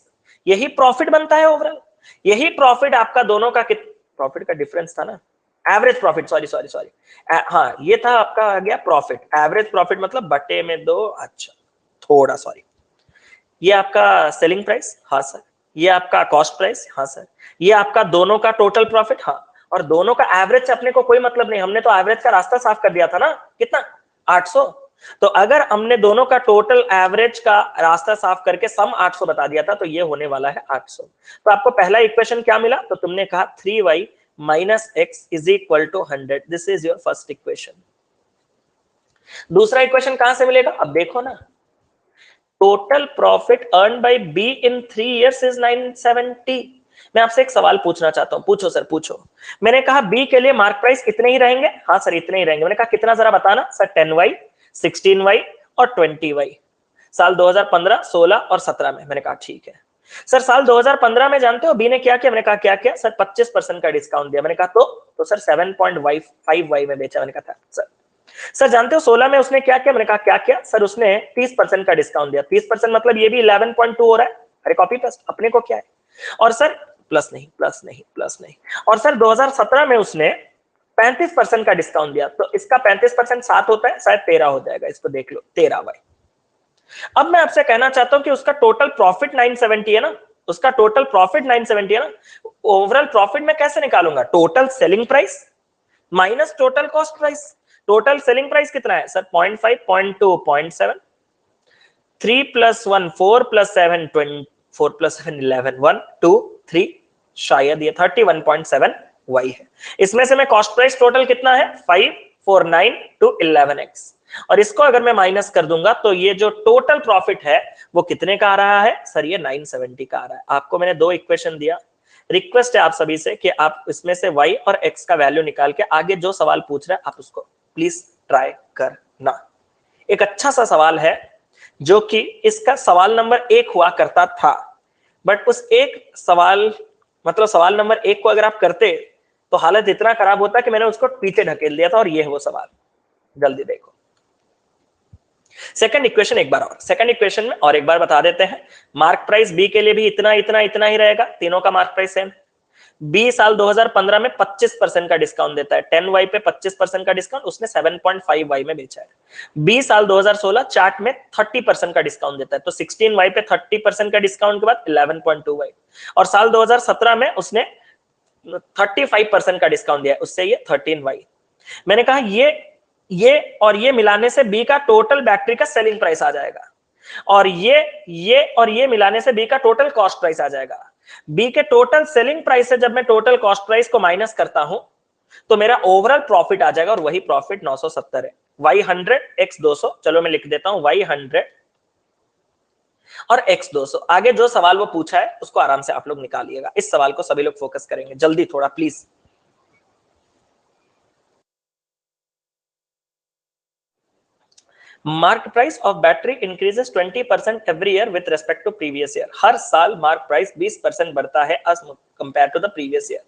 A: यही प्रॉफिट बनता है ओवरऑल। यही प्रॉफिट आपका दोनों का प्रॉफिट का डिफरेंस था ना, average profit, sorry sorry sorry, हाँ ये था आपका आ गया प्रॉफिट। एवरेज प्रॉफिट मतलब बटे में 2, अच्छा थोड़ा सॉरी। ये आपका सेलिंग प्राइस, हाँ सर। ये आपका कॉस्ट प्राइस, हाँ सर। ये आपका दोनों का टोटल प्रॉफिट, हाँ। और दोनों का एवरेज से अपने को कोई मतलब नहीं, हमने तो एवरेज का रास्ता साफ कर दिया था ना, कितना 800। तो अगर हमने दोनों का टोटल एवरेज का रास्ता साफ करके सम 800 बता दिया था तो ये होने वाला है 800। तो आपको पहला इक्वेशन क्या मिला, तो तुमने कहा 3y minus x is equal to 100। This is your first equation. दूसरा इक्वेशन कहां से मिलेगा, अब देखो ना, total profit earn by B in 3 years is 970। मैं आपसे एक सवाल पूछना चाहता हूं, पूछो सर पूछो। मैंने कहा बी के लिए मार्क प्राइस इतने ही रहेंगे, हाँ सर इतने ही रहेंगे। मैंने कहा कितना जरा बताना सर, 10y, 16y और 20y, साल 2015, 16 और 17 में। मैंने कहा ठीक है सर। साल 2015 में जानते हो बी ने क्या किया, मैंने कहा क्या किया सर, 25% का डिस्काउंट दिया। मैंने कहा तो सर 7.5y में बेचा। मैंने कहा था सर जानते हो 16 में उसने क्या किया, मैंने कहा क्या किया सर, उसने 30% का डिस्काउंट दिया। 30% मतलब ये भी 11.2 हो रहा है, अरे कॉपी पेस्ट, अपने को क्या है। और सर प्लस नहीं प्लस नहीं प्लस नहीं, और सर 2017 में उसने 35% का डिस्काउंट दिया। तो इसका 35% 7 होता है, शायद 13 हो जाएगा, इसको देख लो 13y। अब मैं आपसे कहना चाहता हूं कि उसका टोटल प्रॉफिट 970 है ना, उसका टोटल प्रॉफिट 970 है ना। ओवरऑल प्रॉफिट में कैसे निकालूंगा, total selling price minus total cost price. Total selling price कितना है सर? 0.5, 0.2, 0.7, 3 + 1 4 + 7 20, 4 + 7 11, 1 2 3, शायद ये 31.7 y है। इसमें से मैं कॉस्ट प्राइस टोटल कितना है? 549 to 11x, और इसको अगर मैं माइनस कर दूंगा तो ये जो टोटल प्रॉफिट है वो कितने का आ रहा है सर? ये 970 का आ रहा है। आपको मैंने दो इक्वेशन दिया, रिक्वेस्ट है आप सभी से कि आप इसमें से y और x का वैल्यू निकाल के आगे जो सवाल पूछ रहे हैं आप उसको प्लीज ट्राई करना। एक अच्छा सा सवाल है जो कि इसका सवाल नंबर 1 हुआ करता था, बट उस एक सवाल मतलब सवाल नंबर 1 को अगर आप करते तो हालत इतना खराब होता कि मैंने उसको पीछे ढकेल दिया था, और ये है वो सवाल। जल्दी देखो सेकंड इक्वेशन एक बार, और सेकंड इक्वेशन में और एक बार बता देते हैं। मार्क प्राइस बी के लिए भी इतना इतना इतना ही रहेगा, तीनों का मार्क प्राइस सेम। बी साल 2015 में 25% का डिस्काउंट देता है, 10y पे 25% का डिस्काउंट उसने 7.5y में बेचा है। बी साल 2016 चार्ट में 30% का डिस्काउंट देता है, तो 16y पे 30% का डिस्काउंट के बाद 11.2y, और साल 2017 में उसने 35% का डिस्काउंट दिया है, उससे ये 13y। मैंने कहा ये और ये मिलाने से बी का टोटल बैटरी का सेलिंग प्राइस आ जाएगा, और ये और ये मिलाने से बी का टोटल कॉस्ट प्राइस आ जाएगा। बी के टोटल सेलिंग प्राइस से जब मैं टोटल कॉस्ट प्राइस को माइनस करता हूं तो मेरा ओवरऑल प्रॉफिट आ जाएगा, और वही प्रॉफिट 970 है। y 100 x 200, चलो मैं लिख देता हूं y 100 और x 200। आगे जो सवाल वो पूछा है उसको आराम से आप लोग निकालिएगा, इस सवाल को सभी लोग फोकस करेंगे, जल्दी थोड़ा please. Mark price of battery increases 20% every year with respect to previous year. हर साल मार्क प्राइस 20% बढ़ता है as compare to the previous year.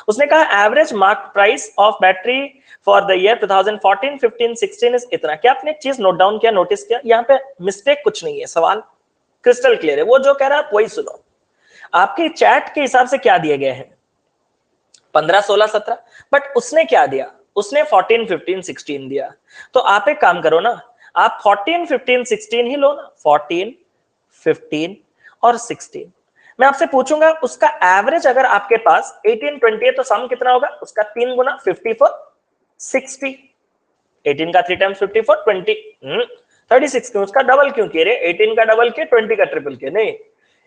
A: उसने कहा average mark price of battery for the year 2014, 15, 16 is इतना। क्या आपने एक चीज नोट डाउन किया, नोटिस किया? यहाँ पे मिस्टेक कुछ नहीं है, सवाल क्रिस्टल क्लियर है। वो जो कह रहा है आप वही सुनो। आपके चैट के हिसाब से क्या दिए गए हैं? 15, 16, 17, बट उसने क्या दिया? उसने 14, 15, 16 दिया। तो आप एक काम करो ना, आप 14, 15, 16 ही लो ना, 14, 15 और 16। मैं आपसे पूछूंगा उसका एवरेज अगर आपके पास 18, 20 है तो सम कितना होगा उसका? 3 गुना 54, 60। 18 का 3 टाइम्स 54, 20, 36 क्यों? उसका डबल क्यों किए रे? 18 का डबल किए, 20 का ट्रिपल किए? नहीं,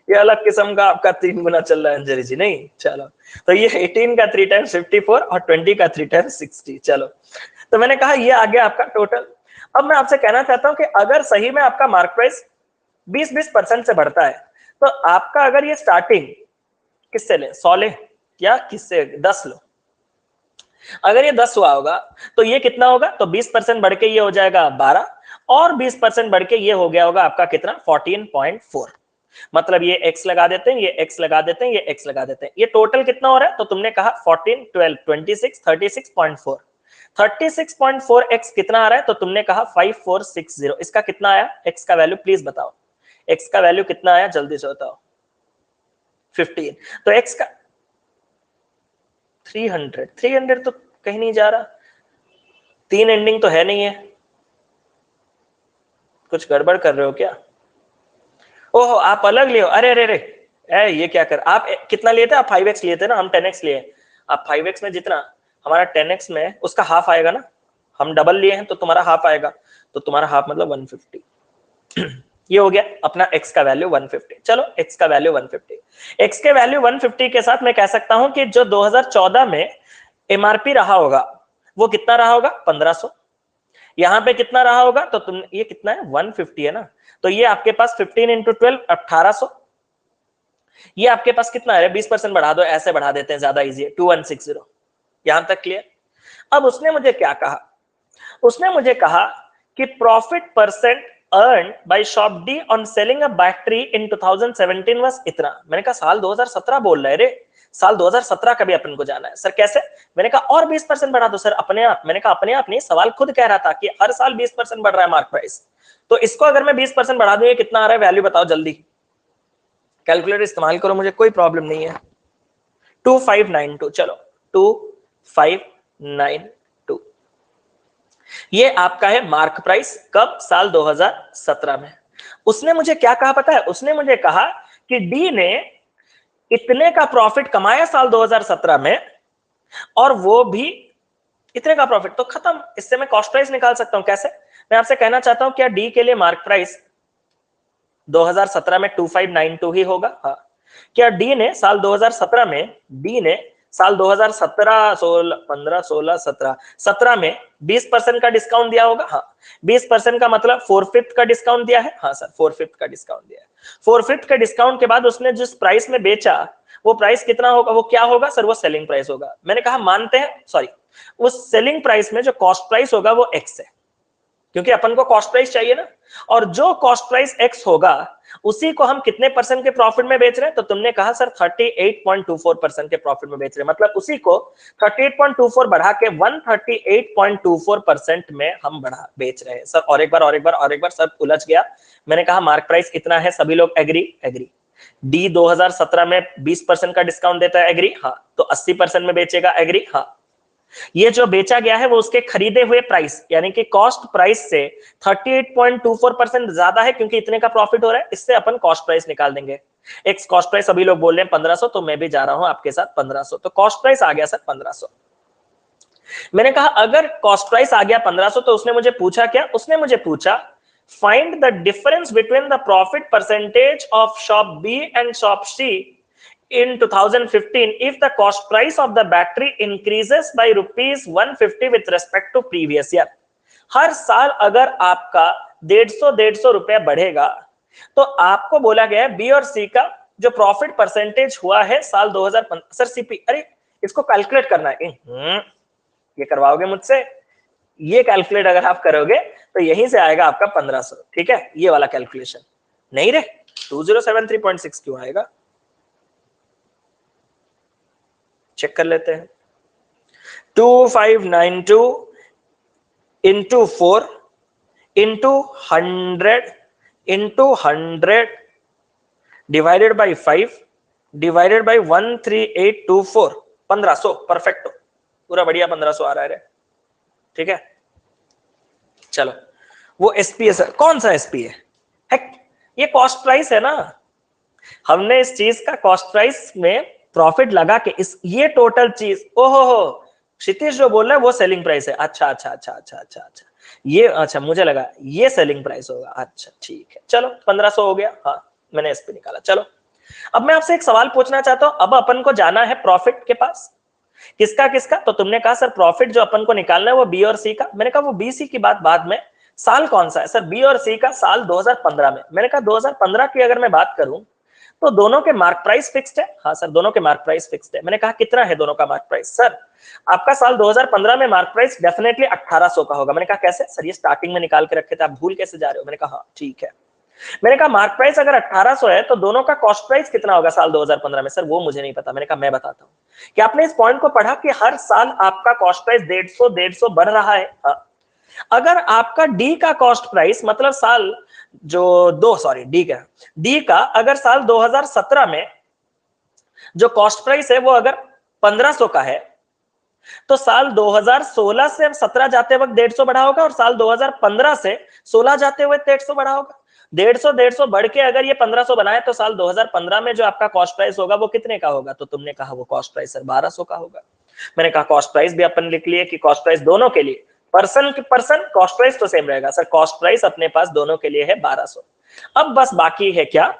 A: ये अलग किस्म का आपका 3 गुना चल रहा है अंजलि जी। नहीं, चलो तो ये 18 का 3 टाइम्स 54 और 20 का 3 टाइम्स 60। चलो तो मैंने कहा ये आ गया आपका टोटल। अब मैं आपसे कहना चाहता हूं कि अगर सही में आपका मार्क प्राइस 20% से बढ़ता है तो आपका अगर ये स्टार्टिंग किससे ले? 100 ले या किससे? 10 लो। अगर ये 10 हुआ होगा तो ये कितना होगा? तो 20% बढ़ के ये हो जाएगा 12, और 20% बढ़ के ये हो गया होगा आपका कितना? 14.4। मतलब ये x लगा देते हैं, ये x लगा देते हैं, ये x लगा देते हैं, ये टोटल कितना हो रहा है? तो तुमने कहा 14, 12, 26, 36.4। 36.4x कितना आ रहा है? तो तुमने कहा 5460। इसका कितना आया x का वैल्यू? प्लीज बताओ x का वैल्यू कितना आया, जल्दी से बताओ। 15। तो x का 300 तो कहीं नहीं जा रहा, 3 एंडिंग तो है नहीं है, कुछ गड़बड़ कर रहे हो क्या? ओहो आप अलग ले हो। अरे अरे अरे ये क्या कर, आप कितना लिए थे? आप 5x लिए थे ना, हम 10x लिए। आप 5x में जितना हमारा 10x में उसका हाफ आएगा ना, हम डबल लिए हैं तो तुम्हारा हाफ आएगा, तो तुम्हारा हाफ मतलब 150। ये हो गया अपना x का वैल्यू 150। चलो x का वैल्यू 150, x के वैल्यू 150 के साथ मैं कह सकता हूं कि जो 2014 में एमआरपी रहा होगा वो कितना रहा होगा? 1500। यहां पे कितना रहा होगा? तो तुम ये कितना है? 150 है ना, तो ये आपके पास 15 × 12 1800। ये आपके पास कितना है? 20% बढ़ा दो, ऐसे बढ़ा देते हैं, ज्यादा इजी है, 2160। यहां तक क्लियर? अब उसने मुझे क्या कहा? उसने मुझे कहा कि profit percent earn by shop D on selling a battery in 2017 was इतना। मैंने कहा साल 2017 बोल रहे रे, साल 2017 का भी अपन को जाना है। सर कैसे? मैंने कहा और 20% बढ़ा दो। सर अपने आप। मैंने कहा अपने आप नहीं, सवाल खुद कह रहा था कि हर साल 20% बढ़ रहा है मार्क प्राइस, तो इसको अगर मैं 20% बढ़ा दूं ये कितना आ रहा है? वैल्यू बताओ जल्दी, कैलकुलेटर इस्तेमाल करो, मुझे कोई प्रॉब्लम नहीं है। 2592। चलो 2592 ये आपका है मार्क प्राइस। कब? साल 2017 में। उसने मुझे क्या कहा पता है? उसने मुझे कहा कि डी ने इतने का प्रॉफिट कमाया साल 2017 में, और वो भी इतने का प्रॉफिट, तो खत्म, इससे मैं कॉस्ट प्राइस निकाल सकता हूं। कैसे? मैं आपसे कहना चाहता हूं क्या डी के लिए मार्क प्राइस 2017 में 2592 ही होगा? हाँ। क्या डी ने साल 2017 में, डी ने साल 2017, 16, 15, 16, 17, 17 में 20% का डिस्काउंट दिया होगा? हाँ। 20% का मतलब 4/5 का डिस्काउंट दिया है? हाँ सर, 4/5 का डिस्काउंट दिया है। 4/5 के डिस्काउंट के बाद उसने जिस प्राइस में बेचा, वो प्राइस कितना होगा? वो क्या होगा सर? वो सेलिंग प्राइस होगा। मैंने कहा मानते हैं, सॉरी, उस सेलिंग प्राइस में जो कॉस्ट प्राइस होगा वो एक्स है, क्योंकि अपन को कॉस्ट प्राइस चाहिए ना, और जो कॉस्ट प्राइस एक्स होगा उसी को हम कितने परसेंट के प्रॉफिट में बेच रहे हैं? तो तुमने कहा सर 38.24% के प्रॉफिट में बेच रहे हैं, मतलब उसी को 38.24 बढ़ा के 138.24% में हम बढ़ा बेच रहे हैं। सर और एक बार सब उलझ गया। मैंने कहा मार्क प्राइस इतना है, सभी लोग एग्री? एग्री। डी 2017 में 20% का डिस्काउंट देता है, एग्री? हाँ। तो 80% में बेचेगा, एग्री? हाँ। ये जो बेचा गया है वो उसके खरीदे हुए प्राइस यानी कि कॉस्ट प्राइस से 38.24% ज्यादा है, क्योंकि इतने का प्रॉफिट हो रहा है। इससे अपन कॉस्ट प्राइस निकाल देंगे। एक्स कॉस्ट प्राइस अभी लोग बोल रहे हैं 1500, तो मैं भी जा रहा हूं आपके साथ 1500, तो कॉस्ट प्राइस आ गया सर 1500। मैंने कहा अगर कॉस्ट प्राइस आ गया 1500, तो उसने मुझे पूछा क्या? उसने मुझे पूछा find the difference between the profit percentage of shop B and shop C in 2015 if the cost price of the battery increases by rupees 150 with respect to previous year। हर साल अगर आपका 150 रुपया बढ़ेगा, तो आपको बोला गया है बी और सी का जो प्रॉफिट परसेंटेज हुआ है साल 2015। सर सीपी, अरे इसको कैलकुलेट करना है। ये करवाओगे मुझसे? ये कैलकुलेट अगर आप करोगे तो यहीं से आएगा आपका 1500, ठीक है? ये वाला कैलकुलेशन नहीं रे, 2073.6 क्यों आएगा? चेक कर लेते हैं। 2592 into 4 into 100 divided by 5 divided by 13824, 1500। Perfect, पूरा बढ़िया 1500 आ रहा है। ठीक है, चलो। वो एसपी है सर, कौन सा एसपी है? ये कॉस्ट प्राइस है ना, हमने इस चीज का कॉस्ट प्राइस में प्रॉफिट लगा के इस ये टोटल चीज, ओहो हो, क्षितिज जो बोल रहा है वो सेलिंग प्राइस है। अच्छा अच्छा अच्छा अच्छा अच्छा अच्छा, ये अच्छा, मुझे लगा ये सेलिंग प्राइस होगा। अच्छा ठीक है, चलो 1500 हो गया। हाँ, मैंने एसपी निकाला। चलो अब मैं आपसे एक सवाल पूछना चाहता हूं। अब अपन को जाना है प्रॉफिट के पास। किसका किसका? तो तुमने कहा सर प्रॉफिट जो अपन को निकालना है वो बी और सी का। मैंने कहा वो बी सी की बात बाद में, साल कौन सा है? सर बी और सी का साल 2015 में। मैंने कहा 2015 की अगर मैं बात करूं तो दोनों के मार्क प्राइस फिक्स्ड है। हाँ सर, दोनों के मार्क प्राइस फिक्स्ड है। मैंने कहा कितना है दोनों का मार्क प्राइस? सर आपका साल 2015 में मार्क प्राइस डेफिनेटली 1800 का होगा। मैंने कहा कैसे? सर ये स्टार्टिंग में निकाल के रखे थे, आप भूल कैसे जा रहे हो? मैंने कहा हाँ ठीक है। मैंने कहा मार्क प्राइस अगर 1800 है तो दोनों का कॉस्ट प्राइस कितना होगा साल 2015 में? सर वो मुझे नहीं पता। मैंने कहा मैं बताता हूं। कि आपने इस पॉइंट को पढ़ा कि हर साल आपका कॉस्ट प्राइस 150 बढ़ रहा है। हाँ। अगर आपका डी का कॉस्ट प्राइस मतलब साल डी का अगर साल 2017 में जो कॉस्ट प्राइस है वो अगर 1500 का है, तो साल 2016 से 17 जाते वक्त 150 बढ़ा होगा, और साल 2015 से 16 जाते हुए 150 बढ़ा होगा। 150 बढ़ के अगर ये 1500 बनाए तो साल 2015 में जो आपका कॉस्ट प्राइस होगा वो कितने का होगा? तो तुमने कहा वो कॉस्ट प्राइस सर 1200 का होगा। मैंने कहा कॉस्ट प्राइस भी अपन लिख लिए कि कॉस्ट प्राइस दोनों के लिए पर्सन कॉस्ट प्राइस तो सेम रहेगा। सर कॉस्ट प्राइस अपने पास दोनों के लिए है 1200। अब बस बाकी है क्या?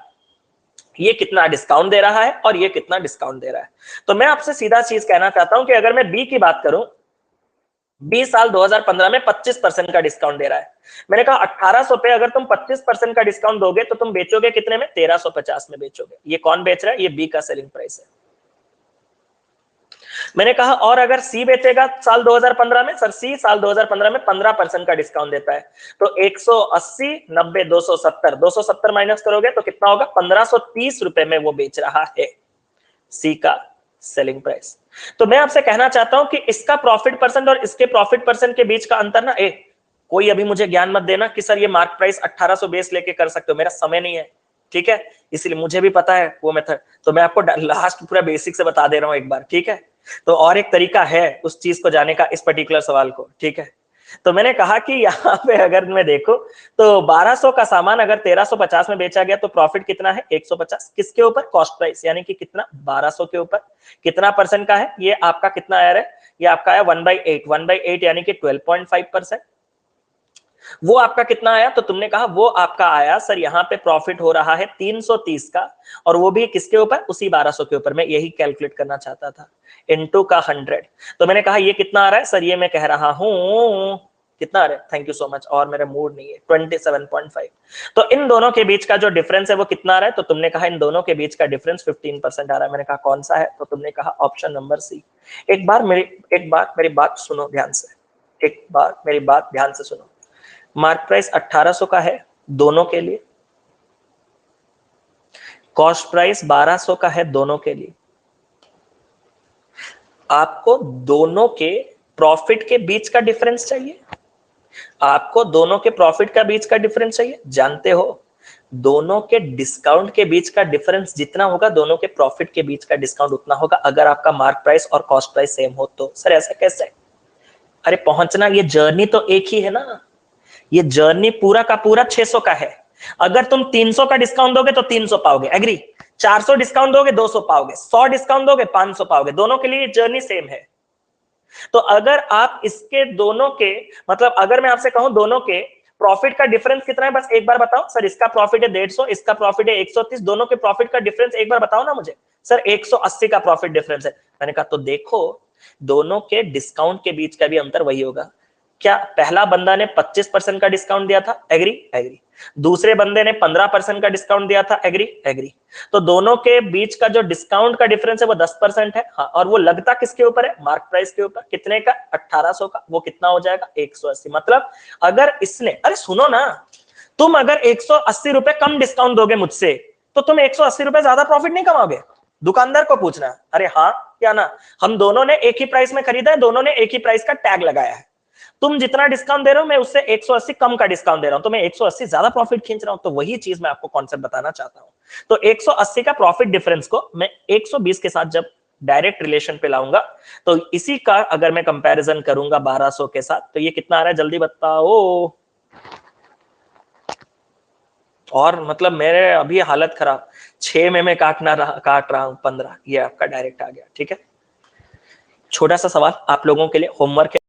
A: ये कितना डिस्काउंट दे रहा है और ये कितना डिस्काउंट दे रहा है। तो मैं आपसे सीधा चीज कहना चाहता हूं कि अगर मैं बी की बात करूं, बी साल 2015 में 25% का डिस्काउंट दे रहा है। मैंने कहा 1800 पे अगर तुम 25% का डिस्काउंट दोगे तो तुम बेचोगे कितने में? 1350 में बेचोगे। ये कौन बेच रहा है? ये बी का सेलिंग प्राइस है। मैंने कहा और अगर सी बेचेगा साल 2015 में? सर सी साल 2015 में 15% का डिस्काउंट देता है। तो 180 90 270, 270 माइनस करोगे तो कितना होगा? 1530 रुपए में वो बेच रहा है, सी का सेलिंग प्राइस। तो मैं आपसे कहना चाहता हूं कि इसका प्रॉफिट परसेंट और इसके प्रॉफिट परसेंट के बीच का अंतर ना, कोई अभी मुझे ज्ञान मत देना कि सर ये मार्क प्राइस 1800 बेस लेके कर सकते हो, मेरा समय नहीं है। ठीक है, इसलिए मुझे भी पता है वो मेथड, तो मैं आपको लास्ट पूरा बेसिक से बता दे रहा हूं एक बार। ठीक है, तो और एक तरीका है उस चीज को जाने का, इस पर्टिकुलर सवाल को। ठीक है, तो मैंने कहा कि यहाँ पे अगर मैं देखूं तो 1200 का सामान अगर 1350 में बेचा गया तो प्रॉफिट कितना है 150, किसके ऊपर, कॉस्ट प्राइस, यानी कि कितना 1200 के ऊपर। कितना परसेंट का है ये आपका, कितना आया है, ये आपका आया 1/8, 1/8 यानी कि 12.5%। वो आपका कितना आया, तो तुमने कहा वो आपका आया सर यहाँ पे प्रॉफिट हो रहा है 330 का, और वो भी किसके ऊपर, उसी 1200 के ऊपर। मैं यही कैलकुलेट करना चाहता था, इनटू का 100। तो मैंने कहा ये कितना आ रहा है सर, ये मैं कह रहा हूं कितना आ रहा है, थैंक यू सो मच, और मेरा मूड नहीं है, 27.5। तो इन दोनों के बीच का जो डिफरेंस है वो कितना आ रहा है, तो तुमने कहा इन दोनों के बीच का डिफरेंस 15% आ रहा है। मैंने कहा कौन सा है, तो तुमने कहा ऑप्शन नंबर सी। एक बार मेरी बात सुनो ध्यान से, एक बार मेरी बात ध्यान से सुनो। मार्क प्राइस 1800 का है दोनों के लिए, कॉस्ट प्राइस 1200 का है दोनों के लिए। आपको दोनों के प्रॉफिट के बीच का डिफरेंस चाहिए, आपको दोनों के प्रॉफिट का बीच का डिफरेंस चाहिए। जानते हो दोनों के डिस्काउंट के बीच का डिफरेंस जितना होगा दोनों के प्रॉफिट के बीच का डिस्काउंट उतना होगा, अगर आपका मार्क प्राइस और कॉस्ट प्राइस सेम हो तो। सर ऐसा कैसे, अरे पहुंचना, ये जर्नी तो एक ही है ना, ये जर्नी पूरा का पूरा 600 का है। अगर तुम 300 का डिस्काउंट दोगे तो 300 पाओगे, एग्री, 400 डिस्काउंट दोगे 200 पाओगे, 100 डिस्काउंट दोगे 500 पाओगे, दोनों के लिए जर्नी सेम है। तो अगर आप इसके दोनों के, मतलब अगर मैं आपसे कहूं दोनों के प्रॉफिट का डिफरेंस कितना है, बस एक बार बताओ सर, इसका प्रॉफिट है 150, इसका प्रॉफिट है 130, दोनों के प्रॉफिट का डिफरेंस एक बार बताओ ना मुझे। सर 180 का प्रॉफिट डिफरेंस है। मैंने कहा तो देखो दोनों के डिस्काउंट के बीच का भी अंतर वही होगा। क्या पहला बंदा ने 25% का डिस्काउंट दिया था, एग्री एग्री, दूसरे बंदे ने 15% का डिस्काउंट दिया था, एग्री एग्री। तो दोनों के बीच का जो डिस्काउंट का डिफरेंस है वो 10% है, हाँ, और वो लगता किसके ऊपर है, मार्क प्राइस के ऊपर। कितने का, 1800 का, वो कितना हो जाएगा 180। मतलब अगर इसने, अरे सुनो ना, तुम अगर 180 रुपए कम डिस्काउंट दोगे मुझसे तो तुम 180 रुपए ज्यादा प्रॉफिट नहीं कमाओगे। दुकानदार को पूछना, अरे हाँ क्या ना, हम दोनों ने एक ही प्राइस में खरीदा है, दोनों ने एक ही प्राइस का टैग लगाया है, तुम जितना डिस्काउंट दे रहे हो मैं उससे 180 कम का डिस्काउंट दे रहा हूं, तो मैं 180 ज्यादा प्रॉफिट खींच रहा हूं। तो वही चीज मैं आपको कॉन्सेप्ट बताना चाहता हूं। तो 180 का प्रॉफिट डिफरेंस को मैं 120 के साथ जब डायरेक्ट रिलेशन पे लाऊंगा तो इसी का अगर मैं कंपैरिजन करूंगा 1200 के साथ तो ये कितना आ रहा है जल्दी बताओ। और मतलब मेरे अभी हालत खराब, 6 में मैं काट रहा हूं 15, ये आपका डायरेक्ट आ गया। ठीक है, छोटा सा सवाल आप लोगों के लिए होमवर्क है।